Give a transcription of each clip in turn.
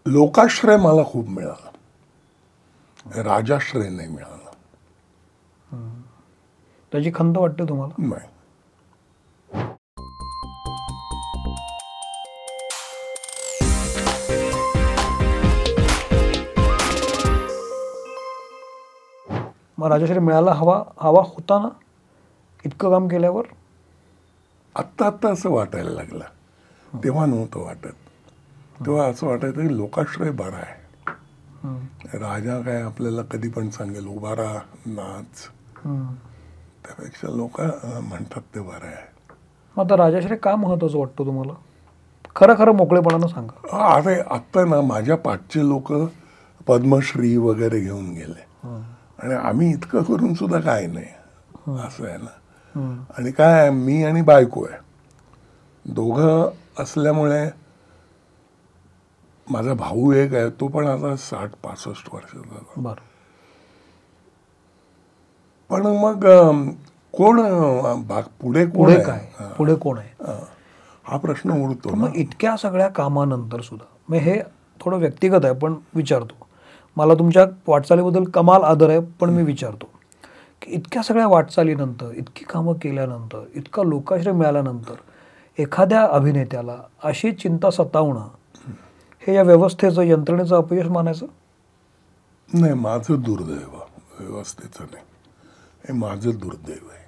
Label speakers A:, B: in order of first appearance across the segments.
A: लोकाश्रय मला खूप मिळाला, राजाश्रय नाही मिळाला.
B: त्याची खंत वाटते तुम्हाला?
A: नाही.
B: मग राजाश्रय मिळायला हवा होता ना इतकं काम केल्यावर?
A: आत्ता असं वाटायला लागलं, तेव्हा नव्हतं वाटत. तेव्हा असं वाटायचं की लोकाश्रय बरा आहे. राजा काय आपल्याला कधी पण सांगेल उभा राहा, नाच. त्यापेक्षा लोक म्हणतात ते बरं आहे.
B: मग आता राजाश्रय का महत्वाचं वाटतं तुम्हाला? खरं मोकळेपणानं सांगा.
A: अरे आत्ता ना माझ्या पाठचे लोक पद्मश्री वगैरे घेऊन गेले आणि आम्ही इतकं करून सुद्धा काय नाही, असं आहे ना. आणि काय, मी आणि बायको आहे, दोघं असल्यामुळे. माझा भाऊ एक आहे, तो पण आता 60-65 वर्षाचा.
B: बरं.
A: पण मग कोण पुढे
B: कोण आहे
A: हा प्रश्न उरतो.
B: मग इतक्या सगळ्या कामानंतर सुद्धा, मग हे थोडं व्यक्तिगत आहे पण विचारतो, मला तुमच्या वाटचालीबद्दल कमाल आदर आहे, पण मी विचारतो की इतक्या सगळ्या वाटचालीनंतर, इतकी कामं केल्यानंतर, इतका लोकाश्रय मिळाल्यानंतर एखाद्या अभिनेत्याला अशी चिंता सतावणं, हे या व्यवस्थेचं, यंत्रणेचं अपयश मानायचं?
A: नाही, माझं दुर्दैव, व्यवस्थेचं नाही, हे माझं दुर्दैव आहे.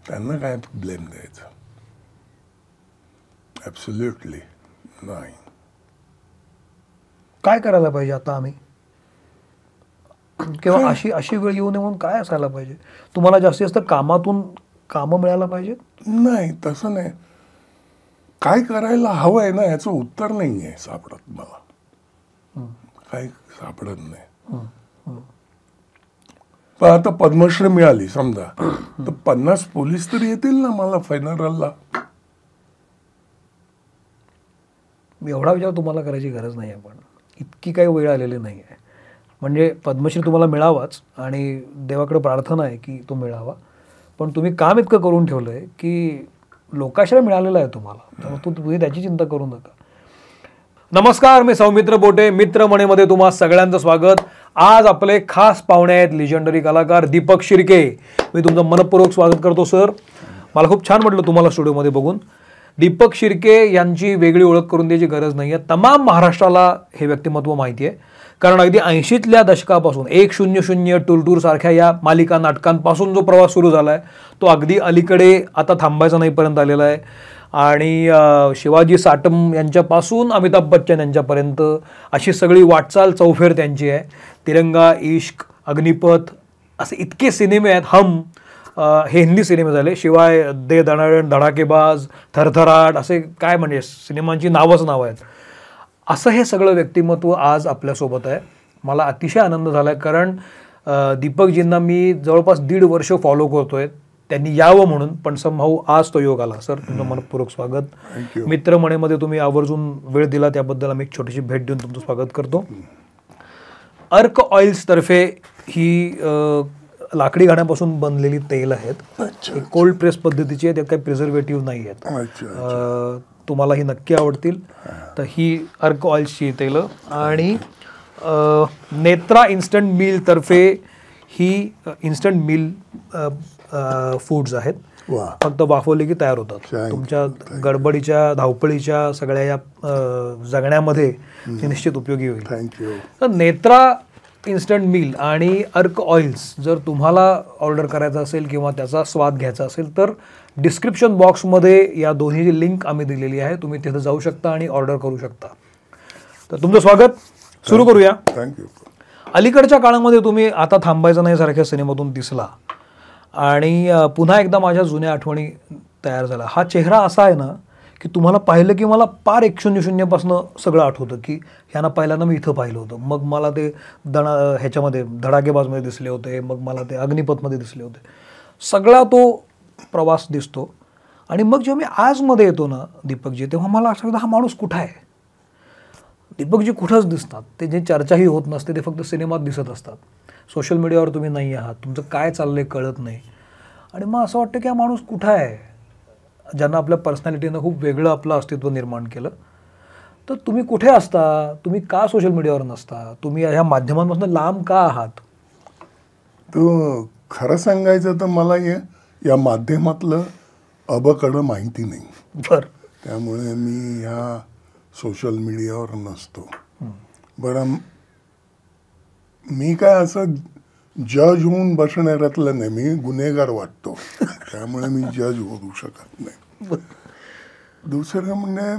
A: त्यांना काय ब्लेम द्यायचं? ॲब्सोल्युटली नाही.
B: काय करायला पाहिजे आता आम्ही, किंवा अशी वेळ येऊ नये म्हणून काय असायला पाहिजे? तुम्हाला जास्तीत जास्त कामातून कामं मिळायला पाहिजे?
A: नाही, तसं नाही. काय करायला हवं आहे ना, याचं उत्तर नाही आहे सापडत मला. काही सापडत नाही. पण आता पद्मश्री मिळाली समजा, तर 50 पोलीस तरी येतील ना मला फेनरलला.
B: एवढा विचार तुम्हाला करायची गरज नाही आहे, पण इतकी काही वेळ आलेली नाही आहे. म्हणजे पद्मश्री तुम्हाला मिळावाच आणि देवाकडे प्रार्थना आहे की तो मिळावा, पण तुम्ही काम इतकं करून ठेवलं आहे की लोकाश्रय मिळालेला आहे तुम्हाला, त्यामुळे तुम्ही त्याची चिंता करू नका. नमस्कार, मी सौमित्र बोटे, मित्रमणेमध्ये तुम्हा सगळ्यांचं स्वागत. आज आपले खास पाहुणे आहेत लिजंडरी कलाकार दीपक शिर्के. मी तुमचं मनपूर्वक स्वागत करतो सर. मला खूप छान वाटलं तुम्हाला स्टुडिओमध्ये बघून. दीपक शिर्के यांची वेगळी ओळख करून द्यायची गरज नाही आहे, तमाम महाराष्ट्राला हे व्यक्तिमत्व माहिती आहे. कारण अगदी 80तल्या दशकापासून 100 टूर सारख्या या मालिका नाटकांपासून जो प्रवास सुरू झाला आहे तो अगदी अलीकडे आता थांबायचा नाहीपर्यंत आलेला आहे. आणि शिवाजी साटम यांच्यापासून अमिताभ बच्चन यांच्यापर्यंत अशी सगळी वाटचाल चौफेर त्यांची आहे. तिरंगा, इश्क, अग्निपथ असे इतके सिनेमे आहेत. हम हे हिंदी सिनेमे झाले, शिवाय दे दणादण, धडाकेबाज, थरथराट, असे काय म्हणजे सिनेमांची नावच नावं आहेत. असं हे सगळं व्यक्तिमत्व आज आपल्यासोबत आहे. मला अतिशय आनंद झाला आहे, कारण दीपकजींना मी जवळपास 1.5 वर्ष फॉलो करतोय, त्यांनी यावं म्हणून, पण समभाऊ आज तो योग आला. सर, तुमचं मनपूर्वक स्वागत. मित्रमणेमध्ये तुम्ही आवर्जून वेळ दिला त्याबद्दल आम्ही एक छोटीशी भेट देऊन तुमचं स्वागत करतो. अर्क ऑइल्स तर्फे ही लाकडी घाण्यापासून बनलेली तेल आहेत, कोल्ड प्रेस पद्धतीची आहे, त्यात काही प्रिझर्वेटिव्ह नाही आहेत. तुम्हाला ही नक्की आवडतील. तर ही अर्क ऑइल्सची तेल. आणि नेत्रा इन्स्टंट मिल तर्फे ही इन्स्टंट मिल फूड्स आहेत, फक्त वाफवले की तयार होतात. तुमच्या गडबडीच्या, धावपळीच्या सगळ्या या जगण्यामध्ये हे निश्चित उपयोगी होईल.
A: थँक्यू.
B: तर नेत्रा इन्स्टंट मिल आणि अर्क ऑइल्स जर तुम्हाला ऑर्डर करायचं असेल किंवा त्याचा स्वाद घ्यायचा असेल तर डिस्क्रिप्शन बॉक्समध्ये या दोन्हीची लिंक आम्ही दिलेली आहे, तुम्ही तिथे जाऊ शकता आणि ऑर्डर करू शकता. तर तुमचं स्वागत. सुरू करूया.
A: थँक्यू.
B: अलीकडच्या काळामध्ये तुम्ही आता थांबायचं नाही सारख्या सिनेमातून दिसला आणि पुन्हा एकदा माझ्या जुन्या आठवणी तयार झाला. हा चेहरा असा आहे ना की तुम्हाला पाहिलं की मला पार 100 पासनं सगळं आठवतं की ह्यांना पहिल्यांदा मी इथं पाहिलं होतं, मग मला ते ह्याच्यामध्ये धडाकेबाजमध्ये दिसले होते, मग मला ते अग्निपथमध्ये दिसले होते. सगळा तो प्रवास दिसतो. आणि मग जेव्हा मी आजमध्ये येतो ना दीपकजी, तेव्हा मला असं वाटतं हा माणूस कुठं आहे. दीपकजी कुठंच दिसतात, ते जे चर्चाही होत नसते ते फक्त सिनेमात दिसत असतात. सोशल मीडियावर तुम्ही नाही आहात, तुमचं काय चाललंय कळत नाही. आणि मग असं वाटतं की हा माणूस कुठं आहे, ज्यांना आपल्या पर्सनॅलिटीनं खूप वेगळं आपलं अस्तित्व निर्माण केलं. तर तुम्ही कुठे असता, तुम्ही का सोशल मीडियावर नसता, तुम्ही ह्या माध्यमांपासून लांब का आहात?
A: तो खरं सांगायचं तर मला या माध्यमातलं अबकडं माहिती नाही.
B: बर.
A: त्यामुळे मी ह्या सोशल मीडियावर नसतो. बरं, मी काय असं जज होऊन बसणाऱ्यातलं नाही, मी गुन्हेगार वाटतो. त्यामुळे मी जज होऊ शकत नाही. दुसरं म्हणजे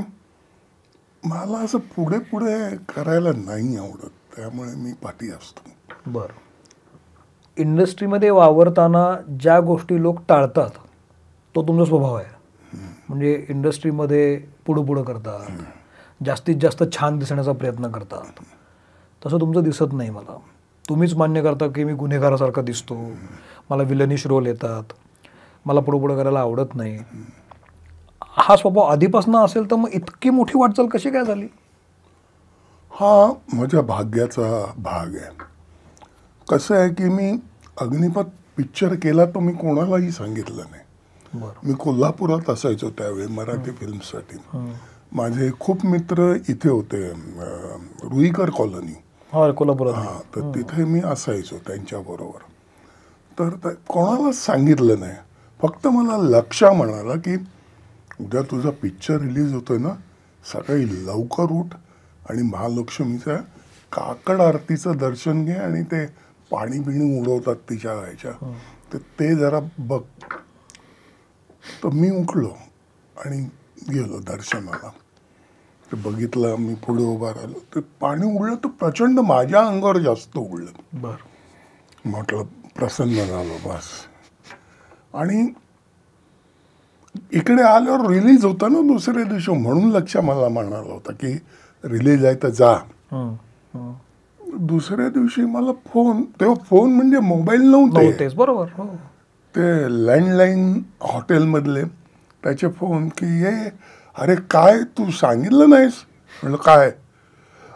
A: मला असं पुढे पुढे करायला नाही आवडत, त्यामुळे मी पाठी असतो.
B: बर. इंडस्ट्रीमध्ये वावरताना ज्या गोष्टी लोक टाळतात तो तुमचा स्वभाव आहे. म्हणजे इंडस्ट्रीमध्ये पुढं करतात, जास्तीत जास्त छान दिसण्याचा प्रयत्न करतात. तसं तुमचं दिसत नाही मला. तुम्हीच मान्य करता की मी गुन्हेगारासारखा दिसतो, मला विलनिश रोल येतात, मला पुढं करायला आवडत नाही. हा स्वभाव आधीपासून असेल तर मग इतकी मोठी वाटचाल कशी काय झाली?
A: हा माझ्या भाग्याचा भाग आहे. कसं आहे की मी अग्निपथ पिक्चर केला तो मी कोणालाही सांगितलं नाही. मी कोल्हापुरात असायचो त्यावेळी मराठी फिल्मसाठी. माझे खूप मित्र इथे होते, रुईकर कॉलनी
B: कोल्हापुरात.
A: हां, तर तिथे मी असायचो त्यांच्याबरोबर. तर कोणालाच सांगितलं नाही. फक्त मला लक्षा म्हणाला की उद्या तुझा पिक्चर रिलीज होतोय ना, सकाळी लवकर उठ आणि महालक्ष्मीच्या काकड आरतीचं दर्शन घे आणि ते पाणी बिणी उडवतात तिच्या ह्याच्या, तर ते जरा बघ. तर मी उठलो आणि गेलो दर्शनाला. ते बघितलं, मी पुढे उभा राहिलो, ते पाणी उडलं तर प्रचंड माझ्या अंगावर जास्त उडलं.
B: बरं.
A: म्हटलं प्रसन्न झालो बस. आणि इकडे आल्यावर रिलीज होता ना दुसऱ्या दिवशी, म्हणून लक्ष मला म्हणाला होता की रिलीज आहे तर जा. दुसऱ्या दिवशी मला फोन, तेव्हा फोन म्हणजे मोबाईल नव्हते,
B: बरोबर,
A: ते लँडलाईन हॉटेलमधले त्याचे फोन की ये, अरे काय तू सांगितलं नाहीस? म्हटलं काय?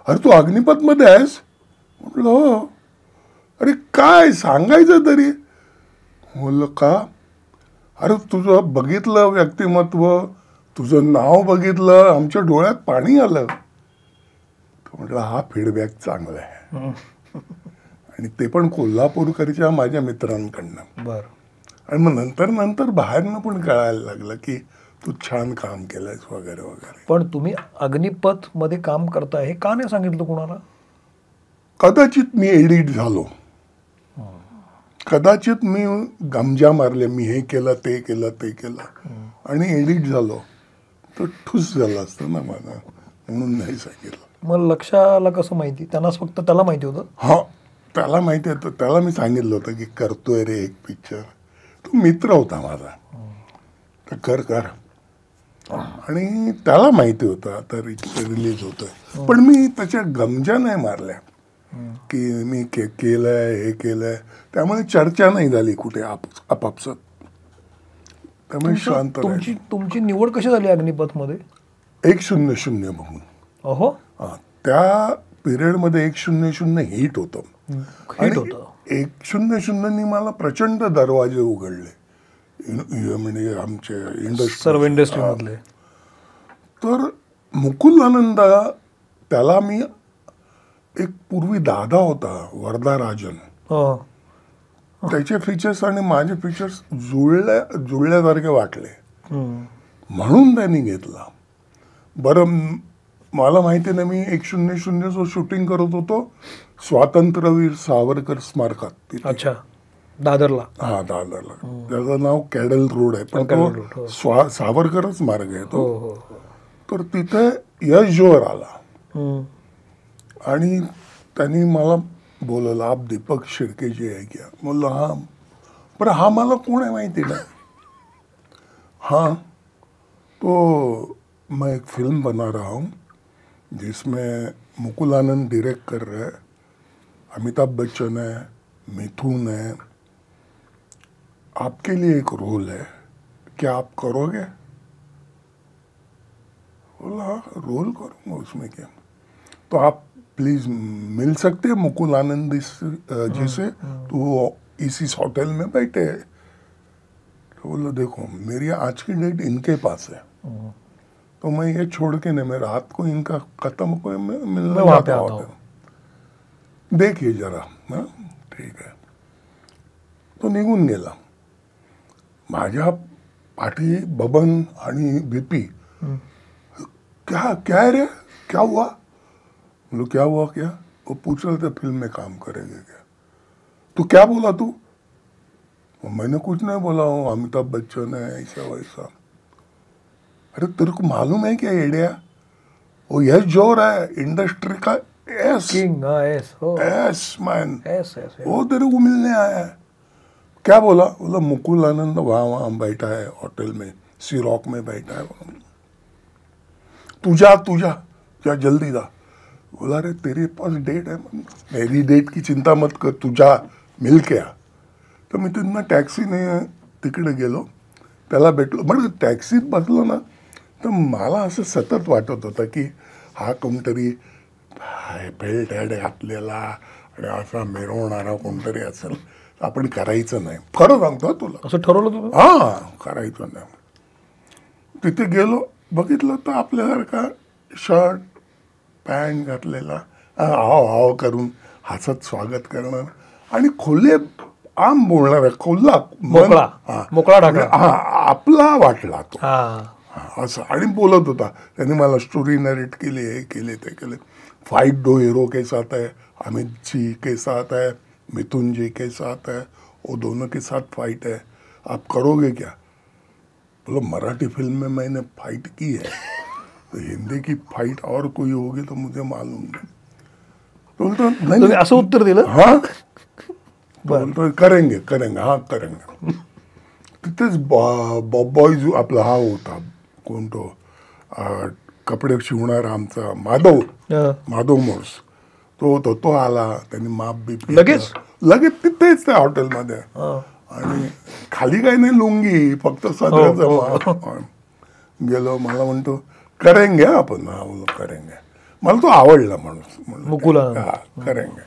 A: अरे तू अग्निपथमध्ये आहेस? म्हटलं हो. अरे काय सांगायचं तरी? म्हटलं का? अरे तुझं बघितलं व्यक्तिमत्व, तुझं नाव बघितलं, आमच्या डोळ्यात पाणी आलं. म्हटलं हा फीडबॅक चांगला आहे. आणि ते पण कोल्हापूरकरच्या माझ्या मित्रांकडनं.
B: बरं.
A: आणि मग नंतर बाहेरनं पण कळायला लागलं की तू छान काम केलंयस वगैरे वगैरे.
B: पण तुम्ही अग्निपथ मध्ये काम करताय हे का नाही सांगितलं कोणाला?
A: कदाचित मी एडिट झालो, कदाचित मी गमजा मारले, मी हे केलं ते केलं आणि एडिट झालो तर ठुस झालं असतं ना मला, म्हणून नाही सांगितलं.
B: मग लक्षाला कसं माहिती? त्यांनाच फक्त त्याला माहिती होतं?
A: हा, त्याला माहिती होतं. त्याला मी सांगितलं होतं की करतोय रे एक पिक्चर. तो मित्र होता माझा, तर कर. आणि त्याला माहिती होतं आता रिलीज होतोय. पण मी त्याच्या गमजा नाही मारल्या की मी केलंय हे केलंय, त्यामुळे चर्चा नाही झाली कुठे आपापसात. त्यामुळे शांत.
B: तुमची निवड कशी झाली अग्निपथ मध्ये?
A: 100 बघून.
B: अहो,
A: त्या पिरियडमध्ये 100 हिट होतं.
B: हिट होतं.
A: 100 मला प्रचंड दरवाजे उघडले, म्हणजे आमचे
B: सर्व इंडस्ट्री मधले.
A: तर मुकुल आनंद, त्याला मी एक पूर्वी दादा होता वर्धा राजन, त्याचे फीचर्स आणि माझे फीचर्स जुळल्यासारखे वाटले, म्हणून त्यांनी घेतला. बरं, मला माहिती नाही, मी 100 शूटिंग करत होतो स्वातंत्र्यवीर सावरकर स्मारकात.
B: अच्छा, दादरला.
A: हा, दादरला. त्याचं नाव कॅडल रोड आहे, पण तो सावरकरच मार्ग आहे तो. तर तिथे यश जोहर आला आणि त्यांनी मला बोलवलं, आप दीपक शिर्केजी आहे क्या? बोललो हाँ. बरं, हा मला कोण आहे माहिती ना? हाँ, तो मैं एक फिल्म बना रहा हूँ जिसमें मुकुल आनंद डायरेक्ट कर रहे हैं, अमिताभ बच्चन है, मिथुन है, आपके लिए एक रोल है, क्या आप करोगे? बोला हाँ, रोल करूँगा, उसमें क्या. तो आप प्लीज मिल सकते हैं मुकुल आनंद जी से, तो इस होटल में बैठे हैं. तो बोला देखो, मेरी आज की डेट इनके पास है, तो मैं ये छोड़ के नहीं, मैं रात को इनका खत्म को मिलने
B: मैं वहाँ पे
A: जाता
B: आता
A: होता, देखिए जरा. हा ठीक आहे. तो निघून गेला. माझ्या पाठी बबन आणि बीपी. क्या क्या है रे, क्या हुआ? बोलो क्या हुआ क्या? वो पूछ रहे थे फिल्म में काम करेंगे क्या. तो क्या बोला तू? मैंने कुछ नहीं बोला हूँ, अमिताभ बच्चन है ऐसा वैसा. अरे तेरे को मालूम है क्या एडिया, वो यश जोर है इंडस्ट्री का एस
B: किंग. एस हो,
A: एस मैन,
B: एस एस.
A: वो तेरे को मिलने आया है. क्या बोला? बोला मुकुल आनंद वहाँ बैठा है होटल में, सी रॉक में बैठा है. तू जा जल्दी जा. बोला रे तेरे पास डेट है. मेरी डेट की चिंता मत कर, तू जा मिल के आ. तर मी तिथनं टॅक्सीने तिकडे गेलो, त्याला भेटलो. म्हणजे टॅक्सीत बसलो ना तर मला असं सतत वाटत होतं की हा कोणतरी बेल्ट हॅड घातलेला आणि असा मिरवणारा कोणतरी असेल, आपण करायचं नाही. खरं सांगतो तुला,
B: असं ठरवलं तुम्ही?
A: हा करायचं नाही. तिथे गेलो, बघितलं तर आपल्यासारखा शर्ट पॅन्ट घातलेला, हाव हाव करून हसत स्वागत करणार आणि खुले आम बोलणार, खुल्ला
B: मोकळा ढाकळा
A: आपला वाटला तो.
B: हा
A: असं आणि बोलत होता. त्यांनी मला स्टोरी नरेट केली, हे केले ते केले. फाइट 2 हीरो के साथ है, अमित जी के साथ है, मिथुन जी के साथ है, वो दोनों के साथ फाइट है, आप करोगे क्या? बोलो मराठी फिल्म में मैंने फाइट की है, तो हिंदी की फाइट और कोई होगी तो मुझे मालूम नहीं. तो बोलतो
B: तुम्ही असं उत्तर दिलं?
A: हाँ बोलतो करेंगे करेंगे हाँ करेंगे. तिथेच बॉयज आपला हा होता, कोण तो कपडे शिवणारा आमचा माधव मोर्स, तो आला. त्यांनी माप बीप लगेच तिथेच त्या हॉटेलमध्ये. आणि खाली काही नाही, लुंगी फक्त सदराचं. गेलो, मला म्हणतो करेंगे आपण. हा बोलो करेंगे. मला तो आवडला माणूस,
B: मुकुल
A: हा करेंगे.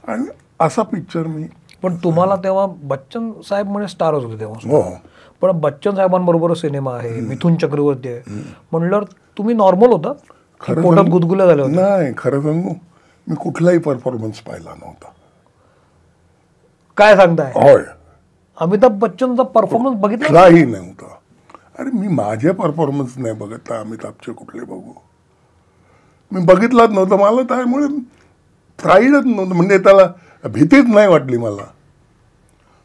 A: आणि असा पिक्चर मी.
B: पण तुम्हाला तेव्हा बच्चन साहेब म्हणजे स्टारच होते तेव्हा.
A: हो,
B: पण बच्चन साहेबांबरोबर सिनेमा आहे, मिथुन चक्रवर्ती आहे म्हणल्यावर तुम्ही नॉर्मल होता? पोटात गुदगुल्या झाल्या होत्या?
A: नाही, खरं सांगू मी कुठलाही परफॉर्मन्स पाहिला नव्हता.
B: काय सांगताय?
A: होय,
B: अमिताभ बच्चनचा परफॉर्मन्स बघितला
A: कुठलाही नव्हता. अरे मी माझे परफॉर्मन्स नाही बघितला, अमिताभचे कुठले बघू. मी बघितलाच नव्हतं. मला त्यामुळे प्राईडच नव्हतं, म्हणजे त्याला भीतीच नाही वाटली मला.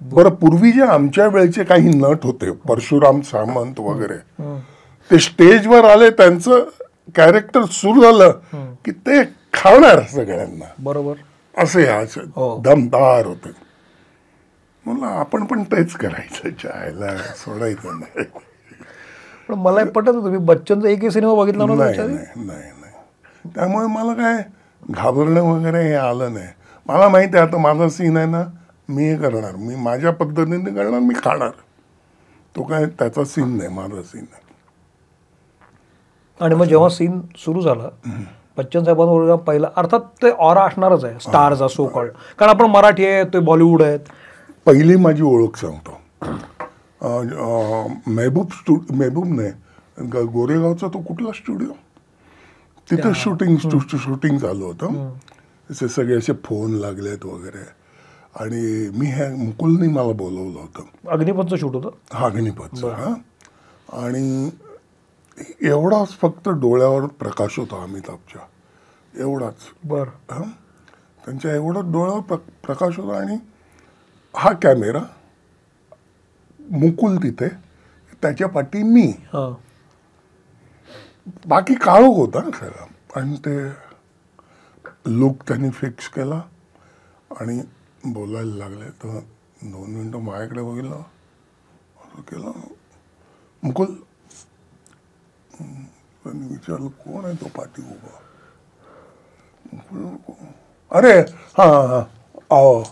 A: बरं, पूर्वी जे आमच्या वेळचे काही नट होते, परशुराम सामंत वगैरे, ते स्टेजवर आले, त्यांचं कॅरेक्टर सुरू झालं की ते खाणार सगळ्यांना.
B: बरोबर,
A: असे दमदार होते. म्हणलं आपण पण तेच करायचं, चायला सोडायचं नाही.
B: पण मला पटत तुम्ही बच्चनचा एकही सिनेमा बघितला नव्हता?
A: नाही. त्यामुळे मला काय घाबरणं वगैरे हे आलं नाही. मला माहिती आहे आता माझा सीन आहे ना, मी हे करणार, मी माझ्या पद्धतीने करणार, मी खाणार. तो काय त्याचा सीन नाही, माझा सीन आहे.
B: आणि मग जेव्हा सीन सुरू झाला बच्चन साहेबांवर पहिला, अर्थात ते ऑरा असणारच आहे स्टारचा सो कॉल्ड, कारण आपण मराठी आहे, ते बॉलिवूड आहेत.
A: पहिली माझी ओळख सांगतो. महबूब नाही, गोरेगावचा तो कुठला स्टुडिओ, तिथे शूटिंग चालू होतं. असे सगळे असे फोन लागलेत वगैरे. आणि मी मुकुलनी मला बोलवलं होतं.
B: अग्निपथचं शूट होतं?
A: हा, अग्निपथचं. हा, आणि एवढाच फक्त डोळ्यावर प्रकाश होता अमिताभच्या, एवढाच.
B: बरं.
A: हां, त्यांच्या एवढाच डोळ्यावर प्रकाश होता. आणि हा कॅमेरा, मुकुल तिथे, त्याच्या पाठी मी, बाकी काळोख होता सगळा. आणि ते लुक त्यांनी फिक्स केला आणि बोलायला लागले. तर 2 मिनटं माझ्याकडे बघितलं, असं केलं. मुकुल, त्यांनी विचारलं कोण आहे तो पाठी उभा. मुकुल, अरे हाँ आओ,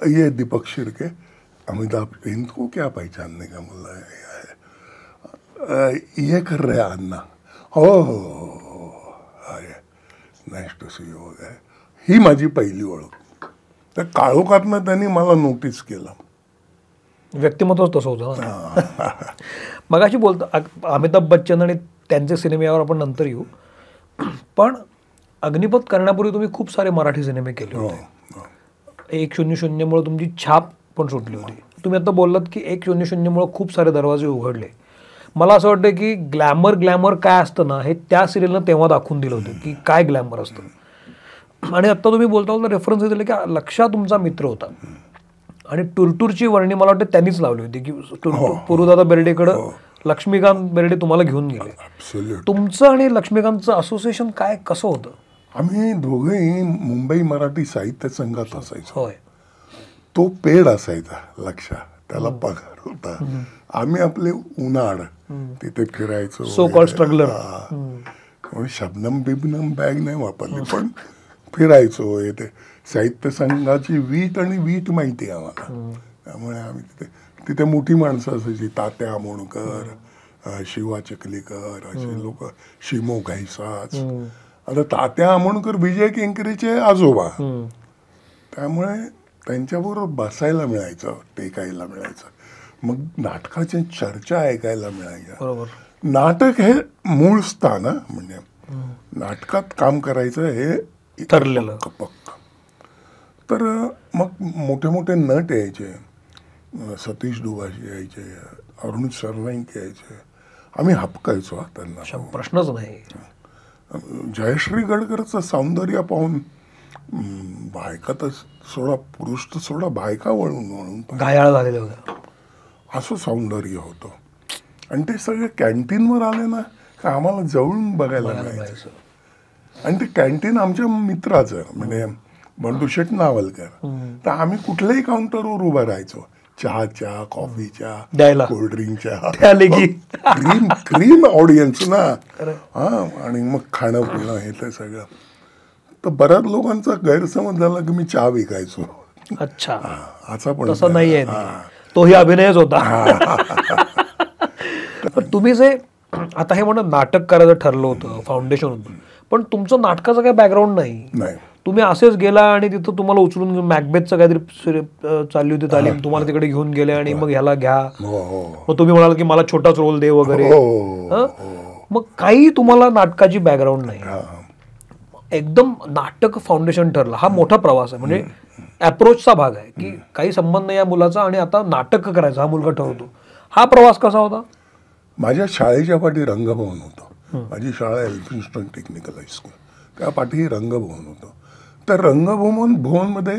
A: ये दीपक शिर्के, अमिताभ, इनको क्या पहचानने का मुल्ला है, ये कर रहे अन्ना. हो, अरे नाईस टू सी यू वगैरे. ही माझी पहिली ओळख. त्या काळोखातनं त्यांनी मला नोटीस केलं.
B: व्यक्तिमत्वच तसं होतं. मगाशी बोलतो अमिताभ बच्चन आणि त्यांचे सिनेमे यावर आपण नंतर येऊ. पण अग्निपथ करण्यापूर्वी तुम्ही खूप सारे मराठी सिनेमे केले
A: हो,
B: होते.
A: हो.
B: 100मुळे तुमची छाप पण सुटली होती. तुम्ही आता बोललात की 100मुळे खूप सारे दरवाजे उघडले. मला असं वाटतं की ग्लॅमर काय असतं ना, हे त्या सिरियलनं तेव्हा दाखवून दिलं होतं की काय ग्लॅमर असतं. आणि आत्ता तुम्ही बोलता रेफरन्स दिले की लक्षा तुमचा मित्र होता आणि टुरटूरची वर्णी मला वाटतं त्यांनीच लावली होती की पुरुदादा बेर्डेकडं लक्ष्मीकांत बेर्डे तुम्हाला घेऊन गेले.
A: Absolute.
B: तुमचं आणि लक्ष्मीकांतचं असोसिएशन काय कसं होतं?
A: आम्ही दोघेही मुंबई मराठी साहित्य संघात असायचो.
B: होय.
A: तो पेड असायचा लक्षा, त्याला पगार होता. आम्ही आपले उन्हाळ तिथे फिरायचो.
B: So called struggler.
A: शबनम बिबनम बॅग नाही वापरली, पण फिरायचो. येते साहित्य संघाची वीट आणि वीट माहिती आहे आम्हाला. त्यामुळे आम्ही तिथे मोठी माणसं असायची. तात्या आमोणकर, शिवा चकलीकर असे लोक, शिमो घाईसाच. आता तात्या आमोणकर विजय केंकरेचे आजोबा, त्यामुळे त्यांच्याबरोबर बसायला मिळायचं, टेकायला मिळायचं. मग नाटकाच्या चर्चा ऐकायला मिळायच्या.
B: बरोबर.
A: नाटक हे मूळ स्थान, म्हणजे नाटकात काम करायचं हे
B: ठरलेलं.
A: पक्क. तर मग मोठे मोठे नट यायचे, सतीश दुगाशी यायचे, अरुण सरनाईक यायचे. आम्ही हपकायचो त्यांना.
B: प्रश्नच नाही.
A: जयश्री गडकरचं सौंदर्य पाहून बायका तर सोडा, पुरुष तर सोडा, बायका वळून
B: घायाळ झालेले होते.
A: असं सौंदर्य होतं. आणि ते सगळे कॅन्टीनवर आले ना का आम्हाला जवळून बघायला मिळायचं. आणि ते कॅन्टीन आमच्या मित्राचं, म्हणजे बंडूशेठ नावलकर. तर आम्ही कुठल्याही काउंटरवर उभं राहायचो, चहाच्या, कॉफीच्या,
B: द्यायला,
A: कोल्ड्रिंकच्या. क्रीम ऑडियन्स ना. हा. आणि मग खाणं पिणं हे ते सगळं. तर बऱ्याच लोकांचा गैरसमज झाला की मी चहा विकायचो.
B: अच्छा.
A: असा पण
B: तसं नाहीये, तोही अभिनयच होता. पण तुम्ही जे आता हे म्हणत नाटक करायचं ठरलं होतं, फाउंडेशन होतं, पण तुमचं नाटकाचं काही बॅकग्राऊंड नाही. तुम्ही असेच गेला आणि तिथं तुम्हाला उचलून मॅकबेथचं काहीतरी चालली होती तालीम, तुम्हाला तिकडे घेऊन गेले आणि मग ह्याला घ्या. मग तुम्ही म्हणाल की मला छोटाच रोल दे वगैरे. मग काही तुम्हाला नाटकाची बॅकग्राऊंड नाही, एकदम नाटक फाउंडेशन ठरलं. हा मोठा प्रवास आहे, म्हणजे अप्रोचचा भाग आहे की काही संबंध या मुलाचा आणि आता नाटक करायचं हा मुलगा ठरवतो. हा प्रवास कसा होता?
A: माझ्या शाळेच्या पाठी रंगभवन होतं. माझी शाळा एल्फिन्स्टन टेक्निकल हायस्कूल, त्या पाठी रंगभवन होतं. त्या भवनमध्ये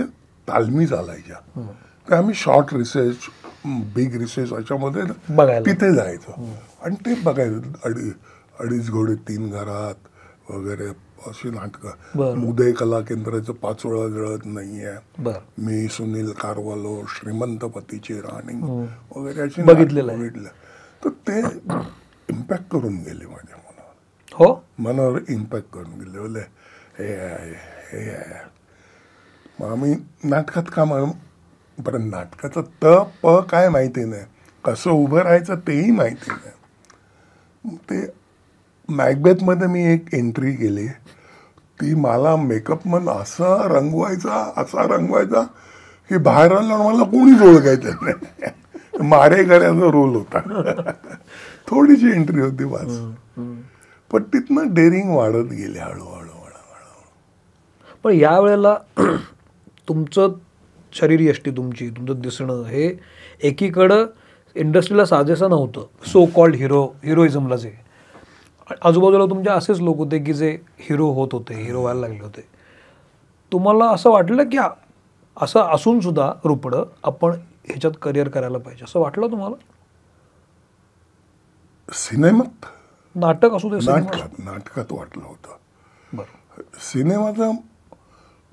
A: तालमी चालायच्या. तर आम्ही शॉर्ट रिसेस, बिग रिसेस अशामध्ये तिथे जायचो आणि ते बघायचं. अडीच घोडे तीन घरात वगैरे अशी नाटकं. उदय कला केंद्राचं पाचोळा जळत नाहीये, मी सुनील कारवालो, श्रीमंतपतीची राणी वगैरे अशी बघितलं. तर ते इम्पॅक्ट करून गेले माझ्या मनावर.
B: हो,
A: मनावर इम्पॅक्ट करून गेले. बोले हे आहे. मग आम्ही नाटकात काम, बरं नाटकाचं प काय माहिती नाही, कसं उभं राहायचं तेही माहिती नाही. ते मॅकबेथमध्ये मी एक एंट्री केली, ती मला मेकअपमन असा रंगवायचा की बाहेर आलं मला कोणीच ओळखायचं नाही. मारेकऱ्याचा रोल होता. थोडीशी एंट्री होती बस. पण तिथनं डेअरिंग वाढत गेली हळूहळू.
B: पण या वेळेला तुमचं शरीर यष्टी, तुमचं दिसणं हे एकीकडं इंडस्ट्रीला साजेसं नव्हतं. सो कॉल्ड हिरोइझमला जे आजूबाजूला तुमच्या असेच लोक होते की जे हिरो होत होते, हिरो व्हायला लागले होते. तुम्हाला असं वाटलं की असं असून सुद्धा रुपडं आपण ह्याच्यात करिअर करायला पाहिजे, असं वाटलं तुम्हाला?
A: सिनेमात,
B: नाटक असू दे,
A: नाटकात वाटलं होतं. बरं. सिनेमाचं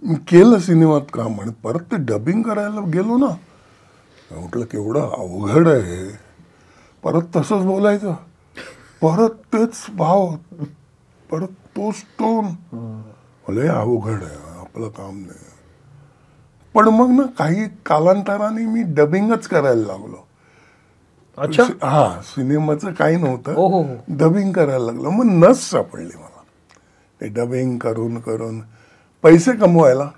A: मी केलं सिनेमात काम, आणि परत ते डबिंग करायला गेलो ना, म्हटलं केवढं अवघड आहे. परत तसंच बोलायचं, परत तेच भाव, परत तोच टोन. लय अवघड आहे, आपलं काम नाही. पण मग ना काही कालांतराने मी डबिंगच करायला लागलो.
B: अच्छा.
A: हा, सिनेमाचं काही नव्हतं, डबिंग करायला लागलो. मग नस सापडली मला. ते डबिंग करून करून पैसे कमवायला.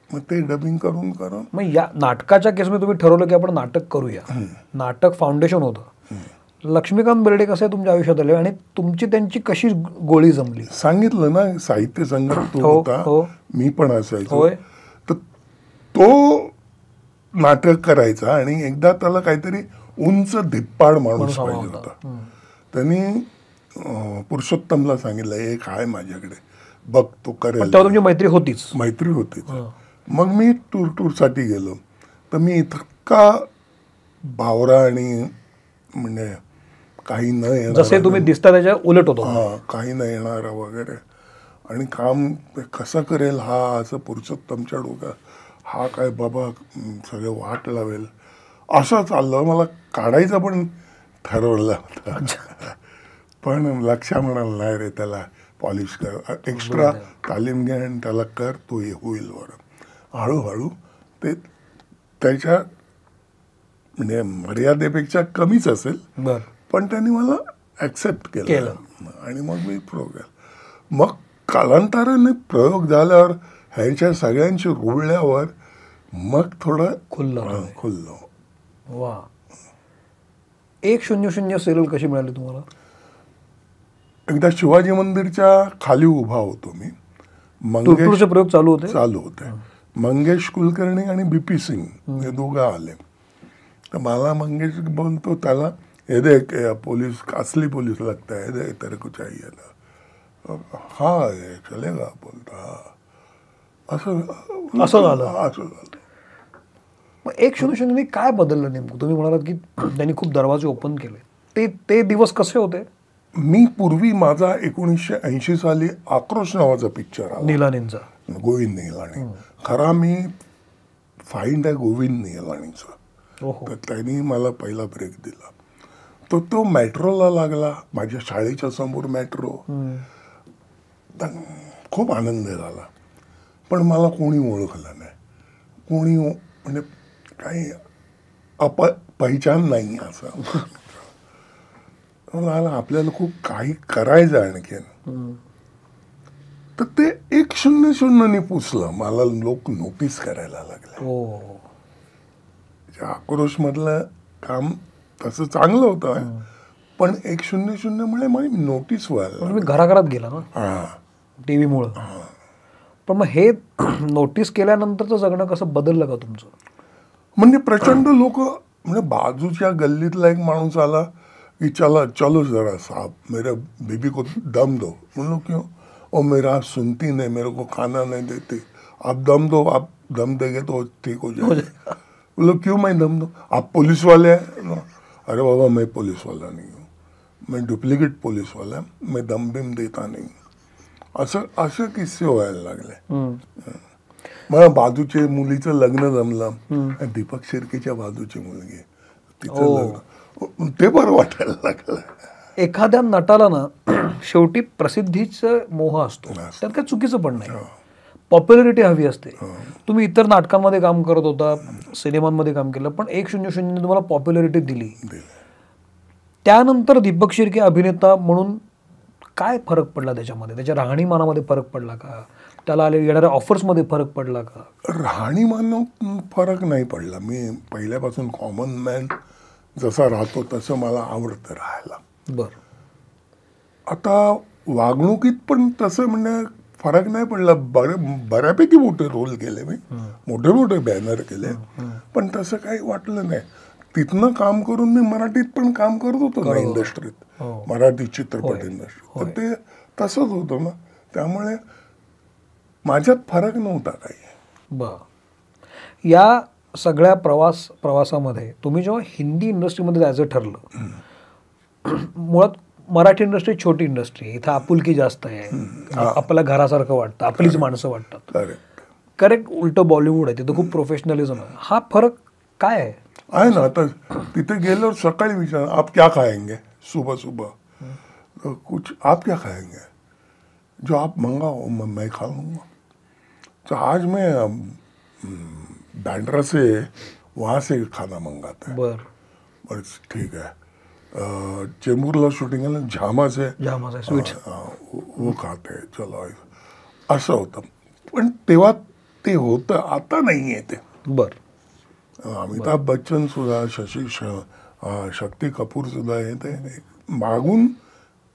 A: मग ते डबिंग करून करून
B: मग या नाटकाच्या केसमध्ये तुम्ही ठरवलं की आपण नाटक करूया. नाटक फाउंडेशन होतं. लक्ष्मीकांत बेर्डे कसे तुमच्या आयुष्यात आले आणि तुमची त्यांची कशी गोळी जमली?
A: सांगितलं ना, साहित्य संघात तो
B: हो,
A: होता,
B: हो.
A: मी पण असायचो.
B: होय.
A: तर तो नाटक करायचा आणि एकदा त्याला काहीतरी उंच धिप्पाड माणूस
B: हवा
A: पाहिजे
B: होता.
A: होता. त्यांनी पुरुषोत्तमला सांगितलं, एक आहे माझ्याकडे, बघ तो करेल.
B: तेव्हा तुमची मैत्री होतीच.
A: मैत्री होतीच. मग मी टूरसाठी गेलो. तर मी इतका बावरा आणि म्हणजे काही न येणार,
B: जसे तुम्ही दिसता त्याच्या उलट होतो.
A: काही न येणार वगैरे, आणि काम कसं करेल हा, असं पुरुषोत्तमच्या डोक्यात, हा काय बाबा सगळे वाट लावेल असं चाललं. मला काढायचं पण ठरवलं होतं. पण लक्षा म्हणाल नाही रे, त्याला पॉलिश कर, एक्स्ट्रा तालीम घे आणि त्याला कर, तो होईल बरं. हळूहळू ते त्याच्या म्हणजे मर्यादेपेक्षा कमीच असेल, पण त्यांनी मला ॲक्सेप्ट केलं आणि मग मी प्रयोग केला. मग कालांतराने प्रयोग झाल्यावर ह्याच्या सगळ्यांशी रुळल्यावर मग थोडं खुललो.
B: वा. 100 सिरियल कशी मिळाली तुम्हाला?
A: एकदा शिवाजी मंदिरच्या खाली उभा होतो मी,
B: टूरचे प्रयोग चालू
A: होते. मंगेश कुलकर्णी आणि BP सिंग हे दोघं आले. तर मला मंगेश बोलतो त्याला, हे देख पोलीस, असली पोलीस लगता है, दे तेरे को चाहिए ना. हा चलेगा बोलता. असं झालं.
B: मग 100 काय बदललं नेमकं? तुम्ही म्हणालात की त्यांनी खूप दरवाजे ओपन केले. ते दिवस कसे होते?
A: मी पूर्वी माझा 1980 साली आक्रोश नावाचा पिक्चर आला,
B: नीलानींचा,
A: गोविंद निहलाणी. खरा मी फाईंड आहे गोविंद निहलाणीचा. तर त्यांनी मला पहिला ब्रेक दिला. तो मेट्रोला लागला, माझ्या शाळेच्या समोर मेट्रो. खूप आनंद झाला. पण मला कोणी ओळखलं नाही, कोणी म्हणजे काही पहिचान नाही असं. मला आपल्याला खूप काही करायचं आणखीन. तर ते 100 पुसलं. मला लोक नोटीस करायला लागले. आक्रोश मधलं काम तसं चांगलं होतं, पण 100 मुळे मला नोटीस व्हायला.
B: तुम्ही घराघरात गेला ना TV मुळे. पण मग हे नोटीस केल्यानंतरचं जगणं कसं बदललं का तुमचं?
A: म्हणजे प्रचंड लोक, म्हणजे बाजूच्या गल्लीतला एक माणूस आला कि चलो जरा साहब, मेरे बीबी को दम दो. बोलो क्यों? ओ मेरा सुनती नहीं, मेरे को खाना नहीं देती, आप दम दो, आप दम देंगे तो ठीक हो जाएगा. बोलो क्यों मैं दम दो? आप पुलिस वाले हैं? अरे बाबा मैं पुलिस वाला नहीं हूँ, मैं डुप्लिकेट पुलिस वाला, मैं दम बिम देता नहीं. असं किस्से व्हायला लागले. मला बाजूचे मुलीचं लग्न जमलं, दीपक शिर्केच्या बाजूची मुलगी, तिचं लग्न, ते बरं वाटायला लागलं.
B: एखाद्या नटाला ना शेवटी प्रसिद्धीचं मोह असतो, त्यात काही चुकीचं पण नाही. पॉप्युलरिटी हवी असते. तुम्ही इतर नाटकांमध्ये काम करत होता, सिनेमांमध्ये काम केलं, पण 100 तुम्हाला पॉप्युलरिटी दिली. त्यानंतर दीपक शिर्के अभिनेता म्हणून काय फरक पडला त्याच्यामध्ये? त्याच्या राहणीमानामध्ये फरक पडला का? त्याला येणाऱ्या ऑफर्समध्ये फरक पडला का?
A: राहणीमानात फरक नाही पडला. मी पहिल्यापासून कॉमन मॅन जसा राहतो तसं मला आवडतं राहायला.
B: बरं.
A: आता वागणुकीत पण तसं म्हणजे फरक नाही पडला. बऱ्यापैकी मोठे रोल केले मी, मोठे मोठे बॅनर केले, पण तसं काही वाटलं नाही. तिथनं काम करून मी मराठीत पण काम करत होतो ना, इंडस्ट्रीत, मराठी चित्रपट इंडस्ट्रीत. तर ते तसंच होतं ना, त्यामुळे माझ्यात फरक नव्हता काही.
B: बरं. या सगळ्या प्रवासामध्ये तुम्ही जेव्हा हिंदी इंडस्ट्रीमध्ये जायचं ठरलं, मुळात मराठी इंडस्ट्री छोटी इंडस्ट्री, इथं आपुलकी जास्त आहे, आपल्या घरासारखं वाटतं, आपलीच माणसं वाटतात. करेक्ट. उलटं बॉलिवूड आहे, तिथं खूप प्रोफेशनलिझम आहे. हा फरक काय आहे?
A: आहे ना. आता तिथे गेल्यावर सकाळी विचार, आप क्या खाएंगे सुबह सुबह, कुछ आप क्या खाएंगे, जो आप मंगाओ मैं खा लूँगा. तो आज मैं बैंड्रा से वहाँ से खाना मंगाता है. बस ठीक है. चेंबूरला शूटिंग आहे ना, झामा से
B: स्वीट
A: वो खाते हैं. चलो असं होतं. पण तेव्हा ते होतं, आता नाही आहे ते.
B: बरं.
A: अमिताभ बच्चन सुद्धा, शक्ती कपूर सुद्धा आहे ते मागून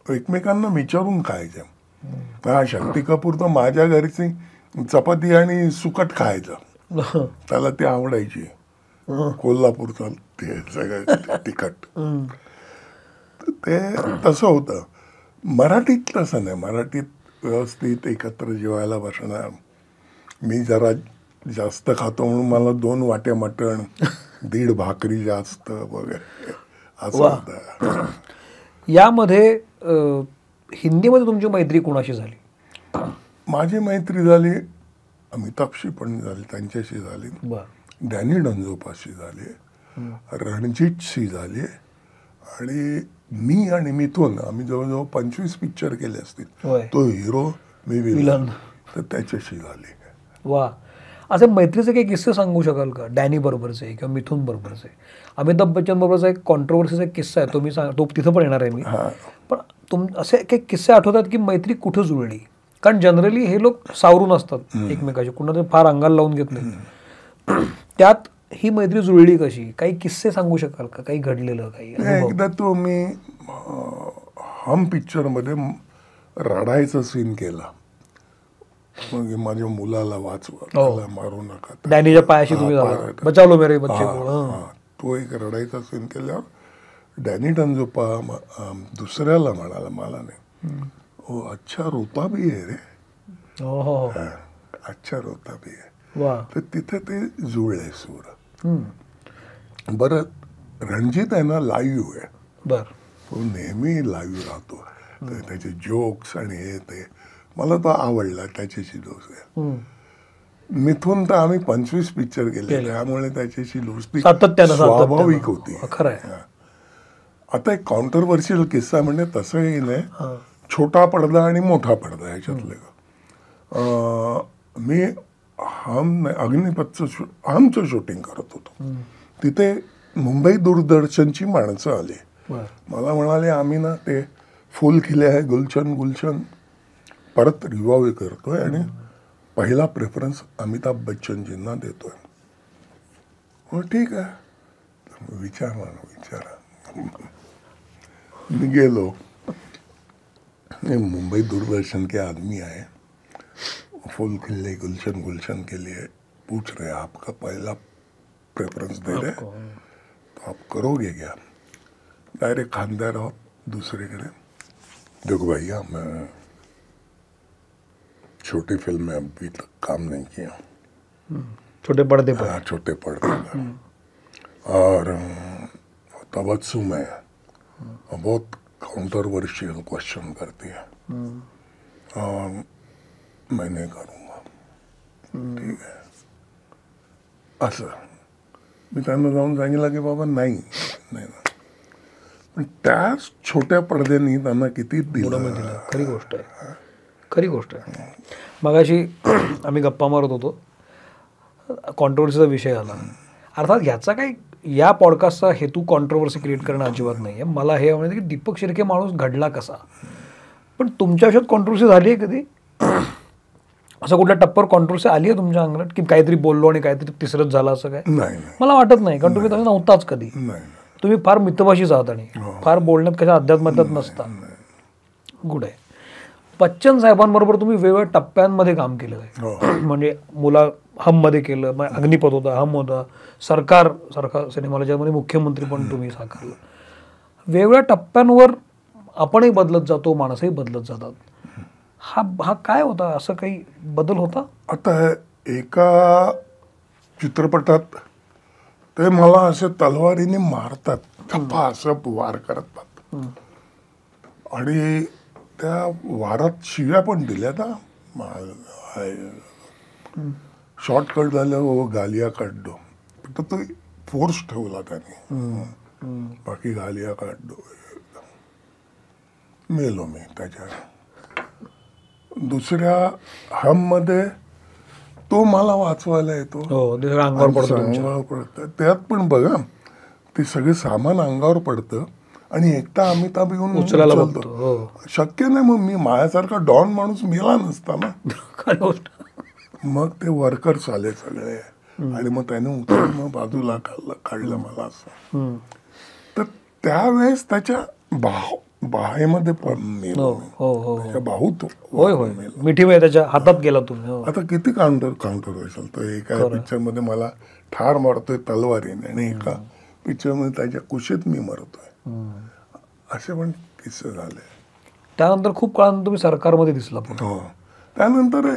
A: एकमेकांना विचारून खायचे. शक्ती कपूर तर माझ्या घरची चपाती आणि सुकट खायचं, त्याला ते आवडायची. कोल्हापूरचा ते सगळं तिखट. ते तसं होतं. मराठीत तसं नाही. मराठीत व्यवस्थित एकत्र जेवायला बसणार. मी जरा जास्त खातो म्हणून मला 2 वाट्या मटण, 1.5 भाकरी जास्त वगैरे असं होतं.
B: यामध्ये हिंदीमध्ये तुमची मैत्री कोणाशी झाली?
A: माझी मैत्री झाली अमिताभशी पण झाली, त्यांच्याशी झाली, डॅनी डंजोपाशी झाली, रणजितशी झाली, आणि मी आणि मिथुन आम्ही जवळजवळ 25 पिक्चर केले असतील. तो हिरो मी विलन, तर त्याच्याशी झाली.
B: वा. असे मैत्रीचे काही किस्से सांगू शकाल का? डॅनी बरोबरचे किंवा मिथुन बरोबरचे. अमिताभ बच्चन बरोबरचा एक कॉन्ट्रोवर्सीचा एक किस्सा आहे, तो मी तो तिथं पण येणार आहे मी. पण असे काही किस्से आठवतात की मैत्री कुठं जुळली? कारण जनरली हे लोक सावरून असतात एकमेकाशी, कुणाला फार अंगाला लावून घेत नाही. त्यात ही मैत्री जुळली कशी? काही किस्से सांगू शकाल का? काही घडलेलं काही?
A: एकदा तो मी हम पिक्चर मध्ये रडायचा सीन केला. मग माझ्या मुलाला वाचवा, मारू नका,
B: डॅनीच्या पायाशी तुम्ही बचावलो मेरे बच्चे.
A: तो एक रडायचा सीन केल्यावर डॅनी डंजोपा दुसऱ्याला म्हणाला, मला नाही, ओ अच्छा रोता भी आहे रे, अच्छा रोता भी आहे. तर तिथे ते जुळले सूर. बरं, रणजित आहे ना लाईव्ह आहे. तो नेहमी लाईव्ह राहतो. तर त्याचे जोक्स आणि हे ते मला तो आवडला, त्याच्याशी दोस्ती. मिथून तर आम्ही 25 पिक्चर केले, त्यामुळे त्याच्याशी दोस्ती स्वाभाविक होती. आता एक कॉन्ट्रोवर्शियल किस्सा म्हणजे तसंही नाही, छोटा पडदा आणि मोठा पडदा ह्याच्यातले. मी अग्निपथचं हमचं शूटिंग करत होतो. तिथे मुंबई दूरदर्शनची माणसं आली, मला म्हणाले आम्ही ना ते फुल खिले आहे गुलशन गुलशन परत रिवाइव करतोय आणि पहिला प्रेफरन्स अमिताभ बच्चनजींना देतोय. हो ठीक आहे, विचारा. मी गेलो. मुंबई दूरदर्शन के आदमी आए, फुल खिले गुलशन गुलशन के लिए पूछ रहे आपका पहला प्रेफरेंस दे रहे, तो आप करोगे क्या? डायरेक्ट खानदार हो दूसरे. देखो भैया, मैं छोटी फिल्म में अभी तक काम नहीं किया,
B: छोटे पर्दे पर.
A: छोटे पर्दे पर. और तबस्सुम है, बहुत काउंटरवर्शियल क्वेश्चन करती है, और मैं नहीं करूँगा. ठीक आहे. असं मी त्यांना जाऊन सांगितलं की बाबा नाही ना. पण त्याच छोट्या पडद्यानी त्यांना किती दिलं.
B: खरी गोष्ट आहे. मगाशी आम्ही गप्पा मारत होतो, कॉन्ट्रोवर्सीचा विषय आला. अर्थात ह्याचा काही या पॉडकास्टचा हेतू कॉन्ट्रोवर्सी क्रिएट करणं अजिबात नाही आहे. मला हे म्हणायचं की दीपक शिर्के माणूस घडला कसा. पण तुमच्या आयुष्यात कॉन्ट्रोवर्सी झाली आहे कधी? असं कुठल्या टप्प्यावर कॉन्ट्रोवर्सी आली आहे तुमच्या अंगात की काहीतरी बोललो आणि काहीतरी तिसरंच झालं असं काय?
A: नाही,
B: मला वाटत नाही, कारण तुम्ही तसं नव्हताच कधी. तुम्ही फार मितभाषीच आहात आणि फार बोलण्यात कशा अध्यात्मात नसता. गुड आहे. बच्चन साहेबांबरोबर तुम्ही वेगवेगळ्या टप्प्यांमध्ये काम केलेलं आहे. म्हणजे मुला हममध्ये केलं, मग अग्निपथ होता, हम होता, सरकार सिनेमाला ज्यामध्ये मुख्यमंत्री पण तुम्ही साकारलं. वेगवेगळ्या टप्प्यांवर आपणही बदलत जातो, माणसंही बदलत जातात. हा काय होता? असं काही बदल होता?
A: आता एका चित्रपटात ते मला असे तलवारीने मारतात, थप्पा असं वार करतात, आणि त्या वारात शिव्या पण दिल्या ना. शॉर्टकट झालं, हो गालिया काढ दो, फक्त तो फोर्स ठेवला त्याने, बाकी गालिया काढ दो. मेलो मी त्याच्या. दुसऱ्या हम मध्ये तो मला वाचवायला येतो, अंगावर पडतं. त्यात पण बघा ते सगळे सामान अंगावर पडतं आणि एकटा अमिताभ येऊन
B: उचलायला बघतो.
A: शक्य नाही. मग मी माझ्यासारखा डॉन माणूस मेला नसता ना. मग ते वर्कर्स आले सगळे आणि मग त्याने उचलून मग बाजूला काढलं मला असं. तर त्यावेळेस त्याच्या बाहेमध्ये
B: हो हो हो
A: त्याच्या बाहूत
B: होय होय मिठी मध्ये त्याच्या हातात गेला तुम्ही. हो.
A: आता किती काउंटर व्हायचं तो एका पिक्चर मध्ये मला ठार मारतोय तलवारीने आणि एका पिक्चर मध्ये त्याच्या कुशीत मी मरतोय. असे पण किस्से झाले.
B: त्यानंतर खूप काळानंतर तुम्ही सरकारमध्ये दिसला पण.
A: हो. त्यानंतर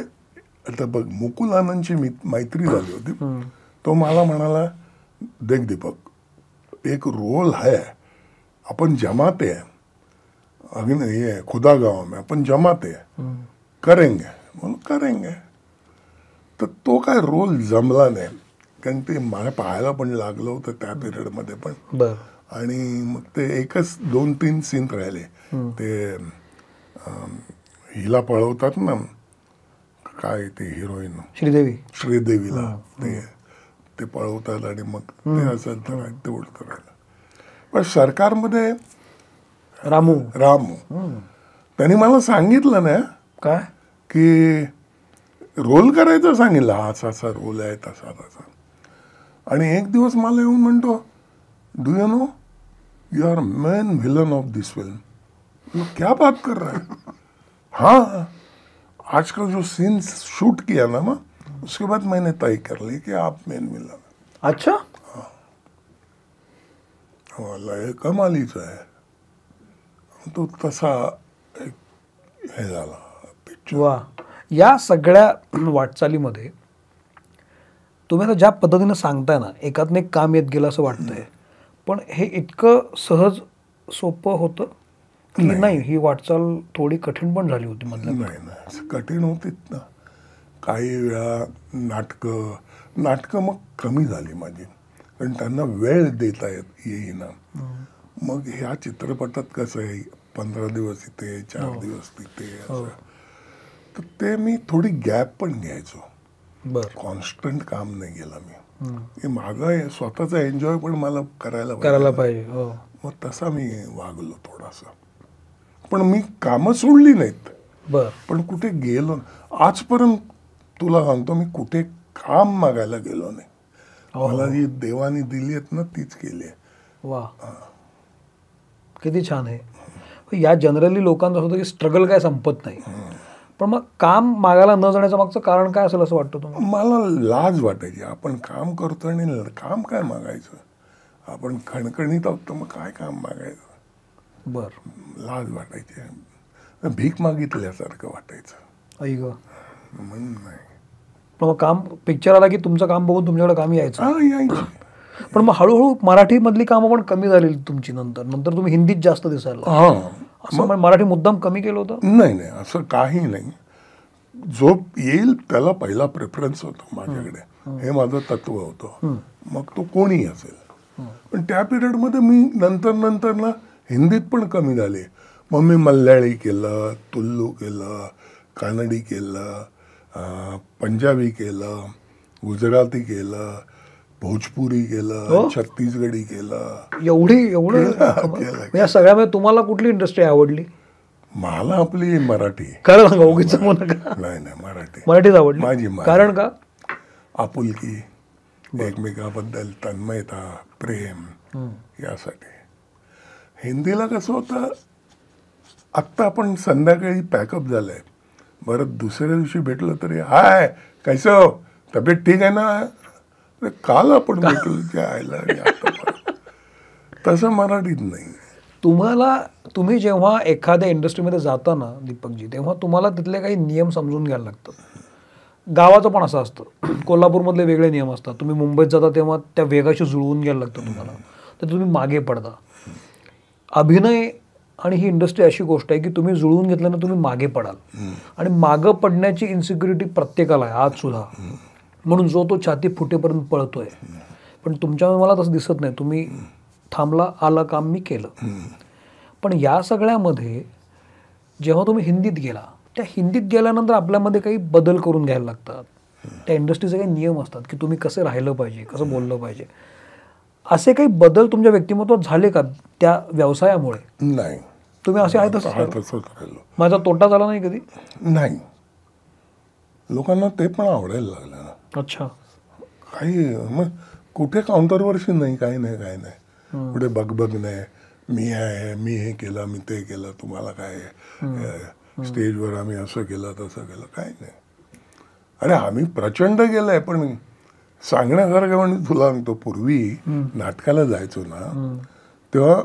A: आता बघ मुकुल आनंदची मैत्री झाली होती. तो मला म्हणाला, देख दीपक एक रोल है, अपन जमाते हैं, अभी ये खुदा गाँव में अपन जमाते हैं, करेंगे म्हणून करेंगे. तर तो काय रोल जमला नाही कारण ते मला पाहायला पण लागलं होतं त्या पिरियडमध्ये पण.
B: बरं.
A: आणि मग ते एकच 2-3 सीन राहिले. ते हिला पळवतात ना, काय ते हिरोईन श्रीदेवीला ते पळवतात आणि मग ते असेल तर तेवढं राहिलं. पण सरकारमध्ये
B: रामू
A: त्यांनी मला सांगितलं ना
B: काय
A: की रोल करायचं सांगितलं, हा असा रोल आहे तसा तसा. आणि एक दिवस मला येऊन म्हणतो, do you know you are main villain of this film. क्या बात कर रहा है. हाँ, आज का जो सीन शूट किया ना उसके बाद मैंने तय कर ली कि आप मेन विलन.
B: अच्छा.
A: मला हे कमालीचं आहे. तो तसा एक हे झाला पिक्चर.
B: वा. या सगळ्या वाटचालीमध्ये तुम्ही आता ज्या पद्धतीनं सांगताय ना, एकातनं एक काम येत गेलं असं वाटतंय, पण हे इतकं सहज सोपं होतं की नाही? ही वाटचाल थोडी कठीण पण झाली होती मधल्या.
A: नाही कठीण होतीच ना. काही वेळा नाटकं मग कमी झाली माझी कारण त्यांना वेळ देता येईना. मग ह्या चित्रपटात कसं आहे 15 दिवस इथे 4 दिवस तिथे असं, तर ते मी थोडी गॅप पण घ्यायचो.
B: बरं.
A: कॉन्स्टंट काम नाही केलं मी. हे माझा स्वतःचा एन्जॉय पण मला करायला
B: पाहिजे.
A: मग तसा मी वागलो थोडासा. पण मी कामं सोडली नाहीत.
B: बरं.
A: पण कुठे गेलो आजपर्यंत तुला सांगतो मी कुठे काम मागायला गेलो नाही. मला जी देवाने दिली आहेत ना तीच केली आहे.
B: वा, किती छान आहे. या जनरली लोकांचं असं होतं की स्ट्रगल काय संपत नाही, पण मग काम मागायला न जाण्याचं मागचं कारण काय असेल असं वाटतं तुम्हाला?
A: मला लाज वाटायची. आपण काम करतो आणि काम काय मागायचं. आपण खणखणीत आहोत तर मग काय काम मागायचं.
B: बरं.
A: लाज वाटायची. भीक मागितल्यासारखं वाटायचं.
B: आई ग.
A: म्हणून नाही.
B: पण मग काम पिक्चर आला की तुमचं काम बघून तुमच्याकडे काम यायचं.
A: यायचं.
B: पण मग हळूहळू मराठीमधली कामं पण कमी झालेली तुमची. नंतर तुम्ही हिंदीत जास्त दिसायला. असं मराठी मुद्दाम कमी केलं होतं?
A: नाही असं काही नाही. जो येईल त्याला पहिला प्रेफरन्स होतो माझ्याकडे. हे माझं तत्व होतं. मग तो कोणी असेल. पण त्या पिरियडमध्ये मी नंतर ना हिंदीत पण कमी झाले. मग मी मल्याळी केलं, तुल्लू केलं, कानडी केलं, पंजाबी केलं, गुजराती केलं, भोजपुरी केलं, छत्तीसगडी केलं.
B: एवढं या सगळ्यामध्ये तुम्हाला कुठली इंडस्ट्री आवडली?
A: मला आपली मराठी.
B: खरं सांगा, उगीच
A: नाही
B: मराठीच आवडली.
A: माझी
B: कारण का?
A: आपुलकी, एकमेकाबद्दल तन्मयता, प्रेम, यासाठी. हिंदीला कसं होतं, आत्ता आपण संध्याकाळी पॅकअप झालंय, बरं दुसऱ्या दिवशी भेटलं तरी हाय कैसं, तब्येत ठीक आहे ना, काल आपण भेटलो त्या आयला. तसं मराठीत नाही.
B: तुम्ही जेव्हा एखाद्या इंडस्ट्रीमध्ये जाता ना दीपकजी, तेव्हा तुम्हाला तिथले काही नियम समजून घ्यायला लागतात. गावाचं पण असं असतं. कोल्हापूरमधले वेगळे नियम असतात. तुम्ही मुंबईत जाता तेव्हा त्या वेगाशी जुळवून घ्यायला लागतं तुम्हाला, तर तुम्ही मागे पडता. अभिनय आणि ही इंडस्ट्री अशी गोष्ट आहे की तुम्ही जुळवून घेतल्यानं तुम्ही मागे पडाल. आणि मागं पडण्याची इन्सिक्युरिटी प्रत्येकाला आहे आज सुद्धा. म्हणून जो तो छाती फुटेपर्यंत पळतोय. पण तुमच्यामध्ये मला तसं दिसत नाही. तुम्ही थांबला, आला काम मी केलं. पण या सगळ्यामध्ये जेव्हा तुम्ही हिंदीत गेला, त्या हिंदीत गेल्यानंतर आपल्यामध्ये काही बदल करून घ्यायला लागतात. त्या इंडस्ट्रीचे काही नियम असतात की तुम्ही कसं राहिलं पाहिजे, कसं बोललं पाहिजे. असे काही बदल तुमच्या व्यक्तिमत्वात झाले का त्या व्यवसायामुळे?
A: नाही.
B: तुम्ही असे आहे तसं माझा तोटा झाला नाही कधी?
A: नाही. लोकांना ते पण आवडायला लागलं ना.
B: अच्छा.
A: काही मग कुठे काउंटरवरशी नाही, काही नाही. कुठे बघ नाही. मी आहे, मी हे केलं, मी ते केलं, तुम्हाला काय स्टेजवर आम्ही असं केलं तसं केलं, काय नाही. अरे आम्ही प्रचंड केलंय, पण सांगण्यासारखं म्हणजे तुला म्हणतो, पूर्वी नाटकाला जायचो ना तेव्हा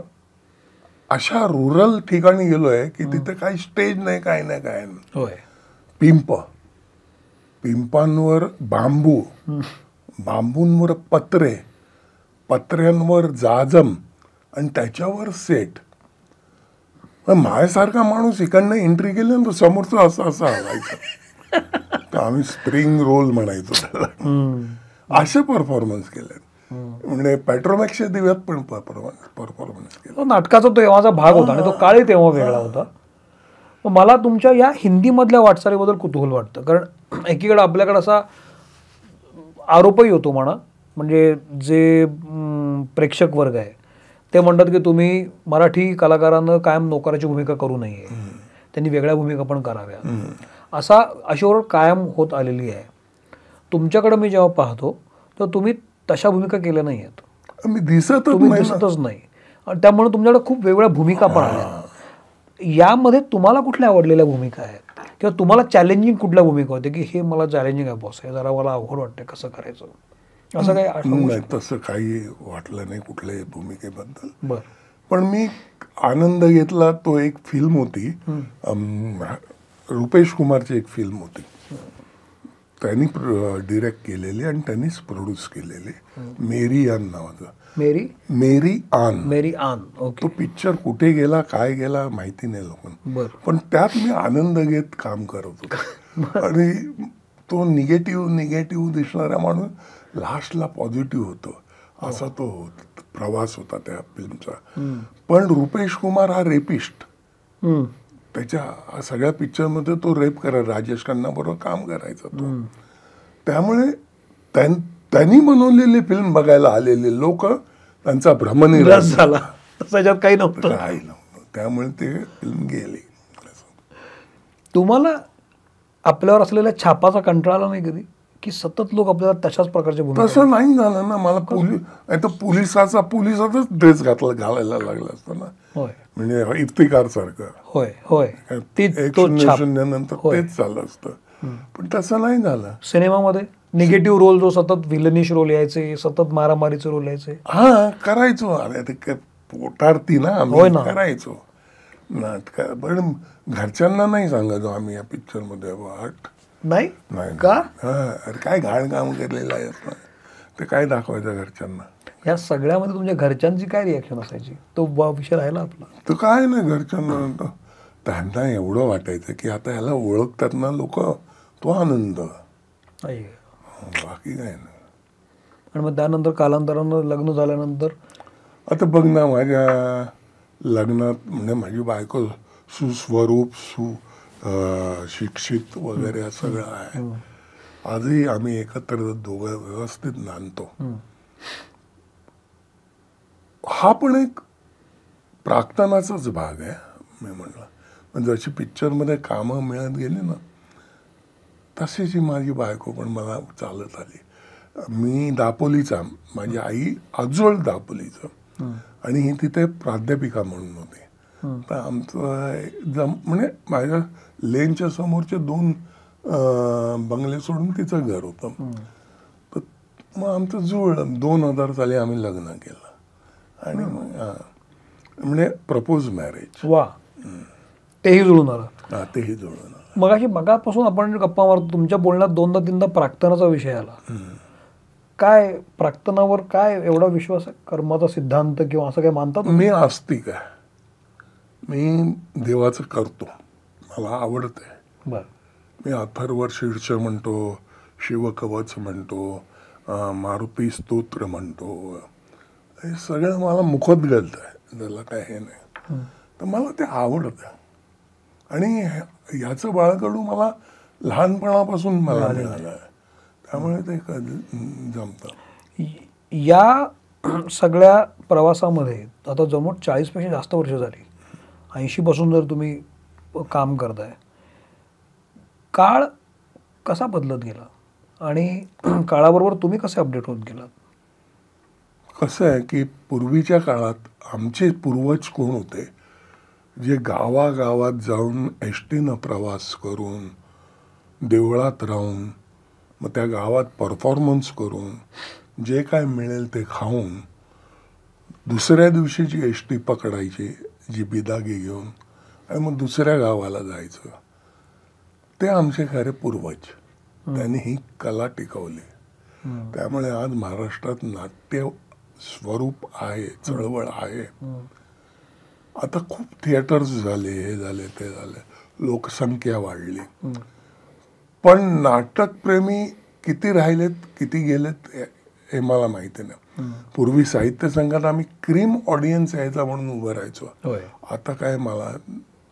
A: अशा रुरल ठिकाणी गेलोय की तिथे काही स्टेज नाही, काय नाही, काय नाही.
B: होय.
A: पिंपांवर बांबू, बांबूंवर पत्रे, पत्र्यांवर जाजम आणि त्याच्यावर सेट. माझ्यासारखा माणूस इकडनं एंट्री केली ना, तो समोरचं असं असं हलायचं. तर आम्ही स्प्रिंग रोल म्हणायचो त्याला. असे परफॉर्मन्स केले. म्हणजे पेट्रोमॅक्सच्या दिव्यात पण परफॉर्मन्स केला.
B: नाटकाचा तो तेव्हाचा भाग होता आणि तो काळही तेव्हा वेगळा होता. मला तुमच्या या हिंदीमधल्या वाटचालीबद्दल कुतूहल वाटतं, कारण एकीकडे आपल्याकडे असा आरोपही होतो म्हणा, म्हणजे जे प्रेक्षक वर्ग आहे ते म्हणतात की तुम्ही मराठी कलाकारांना कायम नोकराची भूमिका करू नये, त्यांनी वेगळ्या भूमिका पण कराव्या, अशी ओरड कायम होत आलेली आहे. तुमच्याकडे मी जेव्हा पाहतो तर तुम्ही तशा भूमिका केल्या नाही आहेत,
A: मी दिसतच
B: नाही, आणि त्यामुळे तुमच्याकडे खूप वेगवेगळ्या भूमिका पण आल्या. यामध्ये तुम्हाला कुठल्या आवडलेल्या भूमिका आहेत, किंवा तुम्हाला चॅलेंजिंग कुठल्या भूमिका होते की हे मला चॅलेंजिंग आहे बॉस, हे जरा मला अवघड वाटतं कसं करायचं, असं काही?
A: नाही, तसं काही वाटलं नाही कुठल्याही भूमिकेबद्दल.
B: बरं.
A: पण मी आनंद घेतला, तो एक फिल्म होती, रुपेश कुमारची एक फिल्म होती, त्यांनी डिरेक्ट केलेली आणि त्यांनीच प्रोड्यूस केलेली, मेरी आन नावाचं. मेरी आन. तो पिक्चर कुठे गेला, काय गेला माहिती नाही लोकांना, पण त्यात मी आनंद घेत काम करत होतो. आणि तो निगेटिव्ह दिसणारा माणूस लास्टला पॉझिटिव्ह होतो, असा तो प्रवास होता त्या फिल्मचा. पण रुपेश कुमार हा रेपिस्ट, त्याच्या सगळ्या पिक्चरमध्ये तो रेप करायचा, राजेश खन्ना बरोबर काम करायचा तो. त्यामुळे त्यांनी बनवलेली फिल्म बघायला आलेले लोक, त्यांचा भ्रमनिरास
B: झाला, त्याच्यात काही नव्हतं.
A: त्यामुळे ते फिल्म गेली.
B: तुम्हाला आपल्यावर असलेल्या छापाचा कंटाळा नाही कधी, की सतत लोक आपल्याला तशाच प्रकारच्या भूमिका?
A: तसं नाही झालं ना. मला पोलिसाचाच ड्रेस घालायला लागला असतं ना.
B: होय.
A: म्हणजे इफ्तिकार सारखं.
B: होय होय.
A: नंतर तेच झालं असतं, पण तसं नाही झालं.
B: सिनेमामध्ये निगेटिव्ह रोल, जो सतत विलनिश रोल यायचे, सतत मारामारीचे रोल यायचे,
A: हा करायचो. अरे ते पोटारती ना आम्ही करायचो नाटक. पण घरच्यांना नाही सांगायचो आम्ही या पिक्चर मध्ये वाट
B: नाही का.
A: अरे काय घाण काम केलेलं आहे ते काय दाखवायचं घरच्यांना.
B: या सगळ्यामध्ये तुमच्या घरच्यांची काय रिॲक्शन असायची, तो विषय राहिला आपला?
A: तर काय नाही, घरच्यांना त्यांना एवढं वाटायचं की आता ह्याला ओळखतात ना लोक, तो आनंद, बाकी काय नाही.
B: आणि मग त्यानंतर कालांतरानं लग्न झाल्यानंतर
A: आता बघ ना, माझ्या लग्नात म्हणजे माझी बायको सुस्वरूप, शिक्षित वगैरे सगळं आहे. आजही आम्ही एकत्र दोघं व्यवस्थित नांदतो. हा पण एक प्राक्तनाचाच भाग आहे. मी म्हणलं, जशी पिक्चरमध्ये कामं मिळत गेली ना, तशीच माझी बायको पण मला चालत आली. मी दापोलीचा, माझी आई आजोळ दापोलीचं, आणि ही तिथे प्राध्यापिका म्हणून होती. तर आमचं म्हणजे माझ्या लेनच्या समोरचे 2 बंगले सोडून तिचं घर होतं. तर मग आमचं जुळलं. 2000 साली आम्ही लग्न केलं आणि मग म्हणजे प्रपोज मॅरेज.
B: वा, तेही जुळून आलं.
A: तेही जुळून आलं.
B: मगापासून आपण गप्पा मारतो, तुमच्या बोलण्यात 2दा-3दा प्राक्तनाचा विषय आला. काय प्राक्तनावर काय एवढा विश्वास आहे? कर्माचा सिद्धांत किंवा असं काय मानतात?
A: मी आस्तिक आहे. मी देवाचं करतो, मला आवडतंय. मी अथर्व शीर्ष म्हणतो, शिवकवच म्हणतो, मारुती स्तोत्र म्हणतो. हे सगळं मला मुखोद्गत आहे, त्याला काय हे नाही. तर मला ते आवडतं. आणि याचं बाळकडू मला लहानपणापासून मला मिळालं, त्यामुळे ते जमतं.
B: या सगळ्या प्रवासामध्ये आता जवळ 40पेक्षा जास्त वर्ष झाली, 80 पासून जर तुम्ही काम करताय, काळ कसा बदलत गेला आणि काळाबरोबर तुम्ही कसे अपडेट होत गेलात?
A: कसं आहे की पूर्वीच्या काळात आमचे पूर्वज कोण होते, जे गावागावात जाऊन एस टीनं प्रवास करून, देवळात राहून, मग त्या गावात परफॉर्मन्स करून, जे काय मिळेल ते खाऊन दुसऱ्या दिवशीची एस टी पकडायची, जी बिदागी घेऊन, आणि मग दुसऱ्या गावाला जायचं. ते आमचे खरे पूर्वज. त्यांनी ही कला टिकवली. त्यामुळे आज महाराष्ट्रात नाट्य स्वरूप आहे, चळवळ आहे. आता खूप थिएटर्स झाले, हे झाले, ते झाले, लोकसंख्या वाढली, पण नाटकप्रेमी किती राहिलेत, किती गेलेत हे मला माहिती नाही. पूर्वी साहित्य संघात आम्ही क्रीम ऑडियन्स यायचा म्हणून उभं राहायचो. आता काय मला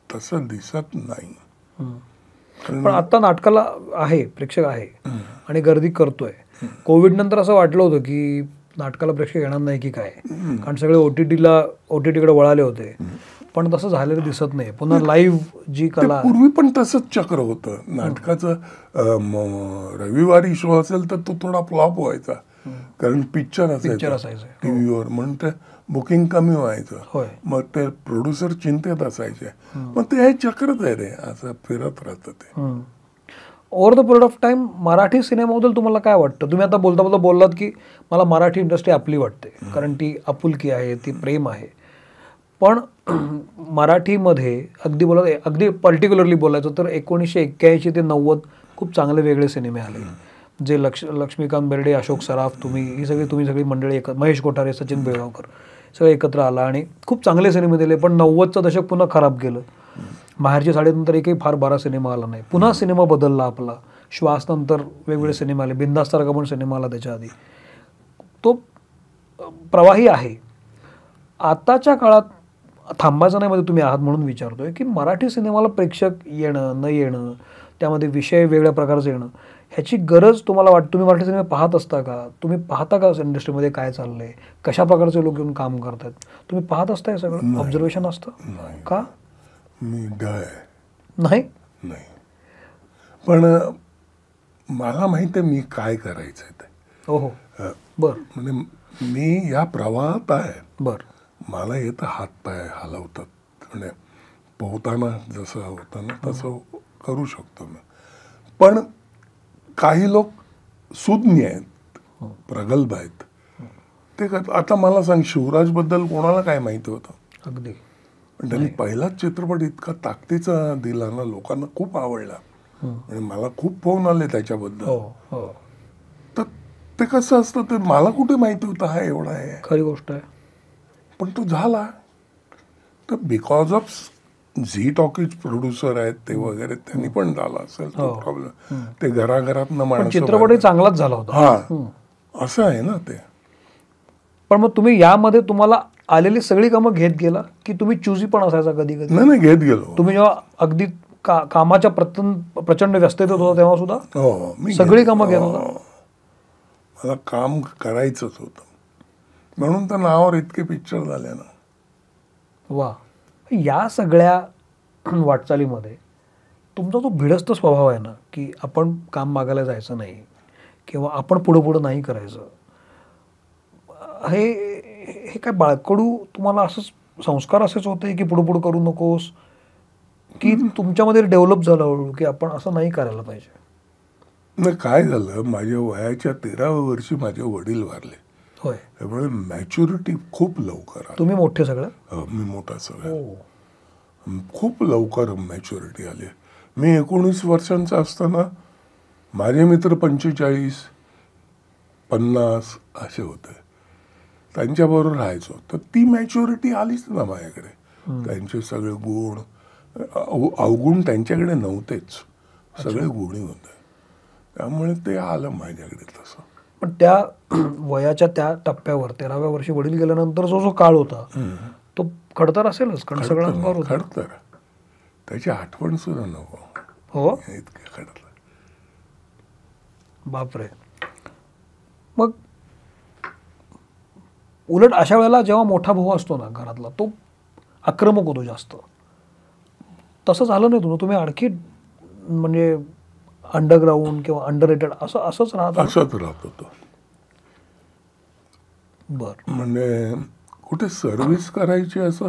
A: तसं दिसत नाही.
B: पण आता नाटकाला आहे, प्रेक्षक आहे आणि गर्दी करतोय. कोविड नंतर असं वाटलं होतं की नाटकाला प्रेक्षक येणार नाही की काय, कारण सगळे ओटीटीकडे वळाले होते. पण तसं झालेलं दिसत नाही. पुन्हा लाईव्ह जी कला,
A: पूर्वी पण तसंच चक्र होतं नाटकाचं. रविवारी शो असेल तर तो थोडा फ्लॉप व्हायचा, कारण पिक्चर असायचं टीव्हीवर, म्हणून ते बुकिंग कमी व्हायचं. मग ते प्रोड्युसर चिंतेत असायचे. मग ते हे चक्रच आहे रे, असं फिरत राहतं ते.
B: Over the period of time Marathi सिनेमाबद्दल तुम्हाला काय वाटतं? तुम्ही आता बोलता बोलता बोललात की मला मराठी इंडस्ट्री आपली वाटते, कारण ती आपुलकी आहे, ती प्रेम आहे. पण मराठीमध्ये अगदी पर्टिक्युलरली बोलायचं तर 1981 ते 90 खूप चांगले वेगळे सिनेमे आले, जे लक्ष्मीकांत बेर्डे, अशोक सराफ, तुम्ही सगळी मंडळी महेश कोठारे, सचिन बेळगावकर सगळे एकत्र आला आणि खूप चांगले सिनेमे दिले. पण 90चं दशक पुन्हा खराब गेलं. माहेरची साडीनंतर एकही फार बरा सिनेमा आला नाही. पुन्हा सिनेमा बदलला आपला. श्वास नंतर वेगवेगळे सिनेमा आले, बिनधास्त पण सिनेमा आला त्याच्या आधी. तो प्रवाही आहे. आताच्या काळात थांबायचं नाही मध्ये तुम्ही आहात म्हणून विचारतोय की मराठी सिनेमाला प्रेक्षक येणं न येणं, त्यामध्ये विषय वेगळ्या प्रकारचे येणं, ह्याची गरज तुम्हाला वाटतं? तुम्ही मराठी सिनेमा पाहत असता का? तुम्ही पाहता का इंडस्ट्रीमध्ये काय चाललंय, कशा प्रकारचे लोक येऊन काम करतात? तुम्ही पाहत असता हे सगळं? ऑब्झर्वेशन असतं का?
A: मी नाही. पण मला माहिती आहे मी काय करायचंय ते.
B: हो बर.
A: म्हणजे मी या प्रवाहात आहे.
B: बर.
A: मला येतं हातपाय हलवतात, म्हणजे पोहताना जसं होतं ना तसं करू शकतो मी. पण काही लोक सुज्ञ आहेत, प्रगल्भ आहेत, ते आता मला सांग, शिवराजबद्दल कोणाला काय माहिती होतं?
B: अगदी.
A: पण त्यांनी पहिलाच चित्रपट इतका ताकदीचा दिला ना, लोकांना खूप आवडला. म्हणजे मला खूप फोन आले त्याच्याबद्दल. तर ते कसं असतं, ते मला कुठे माहिती होतं हा एवढा आहे.
B: खरी गोष्ट आहे.
A: पण तो झाला. तर because of Zee Talkies producer आहेत ते वगैरे, त्यांनी पण झाला असेल तो प्रॉब्लेम. ते घराघरात न माणसं,
B: चित्रपटही चांगलाच झाला होता.
A: हा, असं आहे ना ते.
B: पण मग तुम्ही यामध्ये तुम्हाला आलेली सगळी कामं घेत गेला की तुम्ही चुजी पण असायचा कधी कधी?
A: नाही, घेत गेलो.
B: तुम्ही जेव्हा अगदी कामाच्या प्रचंड व्यस्ततेत होता तेव्हा सुद्धा
A: मी
B: सगळी कामं घेत होता?
A: मला काम करायचंच होतं, म्हणून तर नावावर इतके पिक्चर झाले ना.
B: वा. या सगळ्या वाटचालीमध्ये तुमचा जो भिडस्त स्वभाव आहे ना, की आपण काम मागायला जायचं नाही किंवा आपण पुढं नाही करायचं, हे काय बाळकडू तुम्हाला असंच संस्कार असेच होते की पुढं करू नकोस, की तुमच्यामध्ये डेव्हलप झालं हळूहळू की आपण असं नाही करायला पाहिजे?
A: नाही, काय झालं, माझ्या वयाच्या 13व्या वर्षी माझे वडील वारले.
B: होय.
A: त्यामुळे मॅच्युरिटी खूप लवकर आली.
B: तुम्ही मोठे सगळं?
A: मी मोठा सगळं. खूप लवकर मॅच्युरिटी आली. मी 19 वर्षांचा असताना माझे मित्र 45, 50 असे होते, त्यांच्याबरोबर राहायचो. तर ती मॅच्युरिटी आलीच ना माझ्याकडे. त्यांचे सगळे गुण, अवगुण त्यांच्याकडे नव्हतेच, सगळे गुणी होते. त्यामुळे ते आलं माझ्याकडे तसं.
B: पण त्या वयाच्या त्या टप्प्यावर 13व्या वर्षी वडील गेल्यानंतर जो काळ होता तो खडतर असेलच, कारण सगळं अंगावर होतं.
A: खडतर, त्याची आठवण सुद्धा नको.
B: हो,
A: इतकं खडतर.
B: बापरे. मग उलट अशा वेळेला जेव्हा मोठा भाऊ असतो ना घरातला, तो आक्रमक होतो जास्त. तसं झालं नाही तुम्ही आणखी म्हणजे अंडरग्राऊंड किंवा अंडररेटेड असंच राहत?
A: असंच राहत होतो.
B: बरं.
A: म्हणजे कुठे सर्व्हिस करायची असं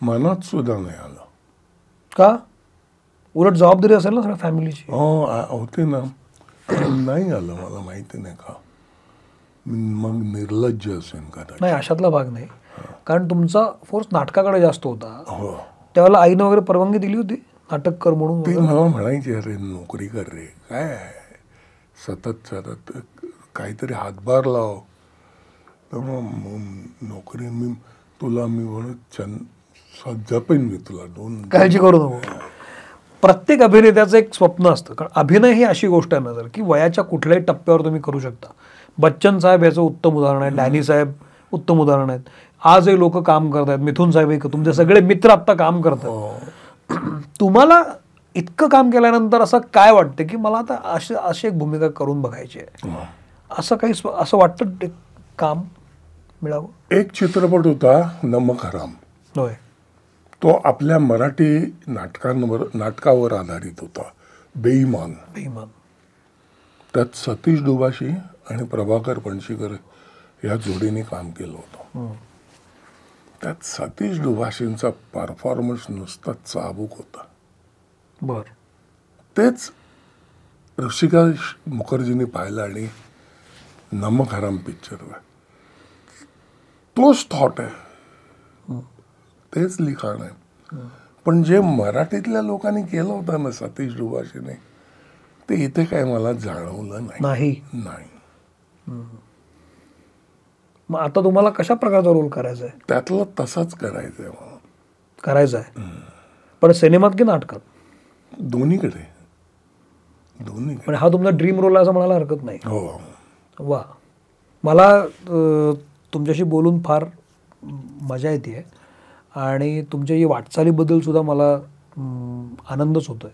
A: मनात सुद्धा नाही आलं.
B: का? उलट जबाबदारी असेल ना सगळ्या फॅमिलीची.
A: होते ना, पण नाही आलं. मला माहिती नाही का, मग निर्लज्ज असेल कदाचित.
B: नाही, अशातला भाग नाही. कारण तुमचा फोर्स नाटकाकडे जास्त होता.
A: हो,
B: त्यावेळेला आईनं वगैरे परवानगी दिली होती नाटक कर म्हणून
A: ते
B: वगैरे?
A: मला म्हणायचे, अरे नोकरी कर रे, काय आहे, सतत काहीतरी हातभार लाव. तर मग नोकरी मी म्हणत जपेन मी तुला,
B: काळजी करू नको. प्रत्येक अभिनेत्याचं एक स्वप्न असतं. कारण अभिनय ही अशी गोष्ट आहे ना जर की वयाच्या कुठल्याही टप्प्यावर तुम्ही करू शकता. बच्चन साहेब याचं उत्तम उदाहरण आहे, डॅनी साहेब उत्तम उदाहरण आहेत. आजही लोक काम करत आहेत. मिथुन साहेब, तुमचे सगळे मित्र आत्ता काम करतात. तुम्हाला इतकं काम केल्यानंतर असं काय वाटतं की मला आता अशी एक भूमिका करून बघायची आहे, असं काही असं वाटतं काम मिळावं?
A: एक चित्रपट होता नमक हराम.
B: होय.
A: तो आपल्या मराठी नाटकावर आधारित होता, बेईमान. त्यात सतीश दुभाषी आणि प्रभाकर पणशीकर या जोडीने काम केलं होतं. त्यात सतीश दुभाषींचा परफॉर्मन्स नुसता चाबूक होता.
B: बर.
A: तेच ऋषिका मुखर्जींनी पाहिलं आणि नमक हराम पिक्चरवर तोच थॉट आहे, तेच लिखाण आहे. पण जे मराठीतल्या लोकांनी केलं होतं ना सतीश दुभाषीने, ते इथे काय मला जाणवलं नाही.
B: मग आता तुम्हाला कशा प्रकारचा रोल करायचा आहे?
A: त्यातलं तसंच करायचंय मला.
B: करायचं आहे, पण सिनेमात की नाटकात?
A: दोन्हीकडे.
B: पण हा तुमचा ड्रीम रोल असं म्हणायला हरकत नाही.
A: हो.
B: वा. मला तुमच्याशी बोलून फार मजा येते आणि तुमच्या या वाटचालीबद्दल सुद्धा मला आनंदच होतोय.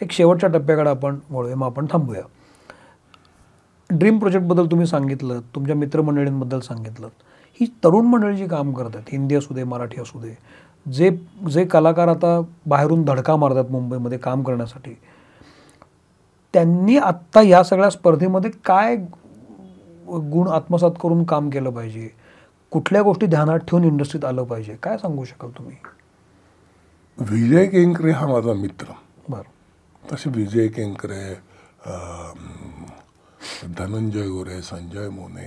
B: एक शेवटच्या टप्प्याकडे आपण वळूया, मग आपण थांबूया. ड्रीम प्रोजेक्टबद्दल तुम्ही सांगितलं, तुमच्या मित्रमंडळींबद्दल सांगितलं. ही तरुण मंडळी जी काम करतात, हिंदी असू दे माराठी असू दे, जे कलाकार आता बाहेरून धडका मारतात मुंबईमध्ये काम करण्यासाठी, त्यांनी आत्ता या सगळ्या स्पर्धेमध्ये काय गुण आत्मसात करून काम केलं पाहिजे, कुठल्या गोष्टी ध्यानात ठेवून इंडस्ट्रीत आलं पाहिजे, काय सांगू शकाल तुम्ही?
A: विजय केंकरे हा माझा मित्र.
B: बरं.
A: तसे विजय केंकरे, धनंजय गोरे, संजय मोने,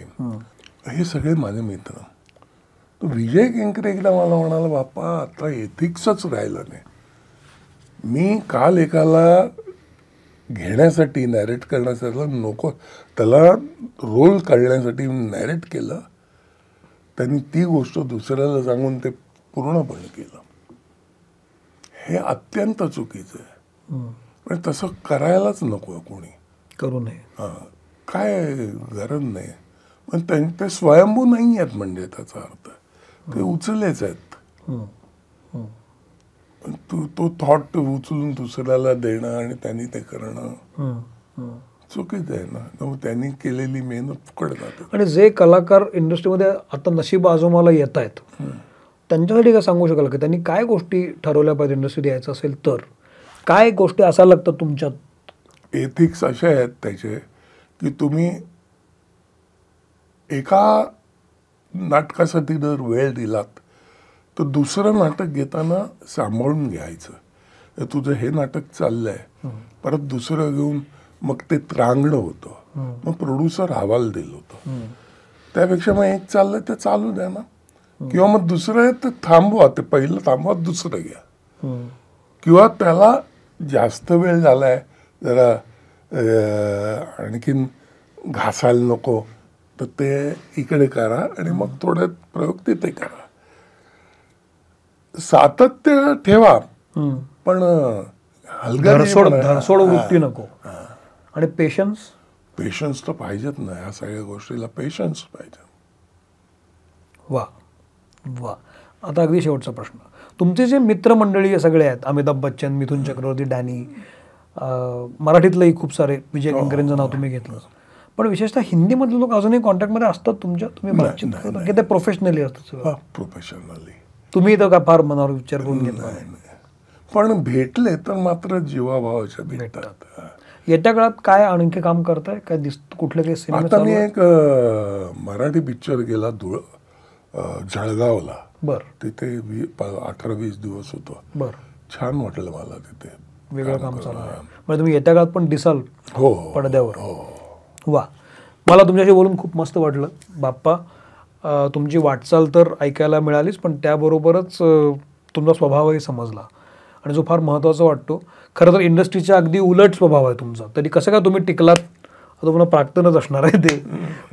A: हे सगळे माझे मित्र. तो विजय केंकरे एकदा मला म्हणाला, बाप्पा आता एथिक्सच राहिलं नाही. मी काल एकाला घेण्यासाठी, नॅरेट करण्यासाठी नको, त्याला रोल काढण्यासाठी नॅरेट केलं, त्यांनी ती गोष्ट दुसऱ्याला सांगून ते पूर्णपणे केलं. हे अत्यंत चुकीचं आहे. पण तसं करायलाच नको कोणी, करू नये. काय गरज नाही. पण ते स्वयंभू नाही आहेत, म्हणजे त्याचा अर्थ ते उचलेच आहेत. तो थॉट उचलून दुसऱ्याला देणं आणि त्यांनी ते करणं चुकीचं आहे ना. मग त्यांनी केलेली मेहनत फुकट जाते. आणि
B: जे कलाकार इंडस्ट्रीमध्ये आता नशीब आजोमाला येत आहेत, त्यांच्यासाठी काय सांगू शकाल की त्यांनी काय गोष्टी ठरवल्या पाहिजे इंडस्ट्रीत यायचं असेल तर? काय गोष्टी असायला लागतात तुमच्यात?
A: एथिक्स असे आहेत त्याचे की तुम्ही एका नाटकासाठी जर वेळ दिलात तर दुसरं नाटक घेताना सांभाळून घ्यायचं. तुझं हे नाटक चाललंय, परत दुसरं घेऊन मग ते त्रांगणं होतं. मग प्रोड्युसर अहवाल दिलं होतं. त्यापेक्षा मग एक चाललंय ते चालू द्या ना, किंवा मग दुसरं आहे ते थांबवा, ते पहिलं थांबवा, दुसरं घ्या. किंवा त्याला जास्त वेळ झालाय, जरा आणखीन घासायला नको, तर ते इकडे करा आणि मग थोडे प्रयोग तिथे करा. सातत्य ठेवा, पण
B: धरसोड वृत्ती नको. आणि पेशन्स
A: तर पाहिजेत ना, या सगळ्या गोष्टीला पेशन्स पाहिजे.
B: वा वा. आता अगदी शेवटचा प्रश्न. तुमचे जे मित्रमंडळी सगळे आहेत, अमिताभ बच्चन, मिथुन चक्रवर्ती, डॅनी, मराठीतलंही खूप सारे, विजय केंकरेंचं नाव तुम्ही घेतलं, पण विशेषतः हिंदीमधले लोक अजूनही कॉन्टॅक्टमध्ये असतात तुमच्या? तुम्ही बातचीत करता की ते प्रोफेशनली असतात?
A: प्रोफेशनली.
B: तुम्ही तर का फार मनावर विचार करून घेतला?
A: पण भेटले तर मात्र जीवाभावाच्या भेटतात.
B: येत्या काळात काय आणखी काम करताय, काय कुठलं काही सिनेमा
A: आता मी एक मराठी पिक्चर गेला जळगावला.
B: बरं
A: तिथे 18-20 दिवस होतो.
B: बरं,
A: छान वाटलं मला तिथे.
B: वेगळं काम चालू आहे. म्हणजे तुम्ही येत्या काळात पण दिसाल
A: हो
B: पडद्यावर. वा, मला तुमच्याशी बोलून खूप मस्त वाटलं बाप्पा. तुमची वाटचाल तर ऐकायला मिळालीच, पण त्याबरोबरच तुमचा स्वभावही समजला, आणि जो फार महत्त्वाचा वाटतो. खरं तर इंडस्ट्रीच्या अगदी उलट स्वभाव आहे तुमचा, तरी कसं काय तुम्ही टिकलात तुम्हाला प्राक्तनच असणार आहे ते.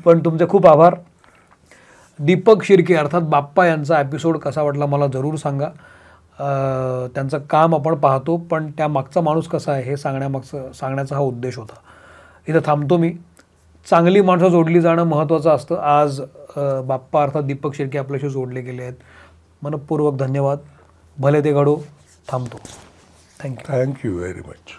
B: पण तुमचे खूप आभार. दीपक शिर्के अर्थात बाप्पा यांचा एपिसोड कसा वाटला मला जरूर सांगा. त्यांचं काम आपण पाहतो, पण त्या मागचा माणूस कसा आहे हे सांगण्याचा हा उद्देश होता. इथं थांबतो मी. चांगली माणसं जोडली जाणं महत्त्वाचं असतं. आज बाप्पा अर्थात दीपक शिर्के आपल्याशी जोडले गेले आहेत. मनपूर्वक धन्यवाद. भले ते घडो. थांबतो. थँक्यू.
A: Thank you very much.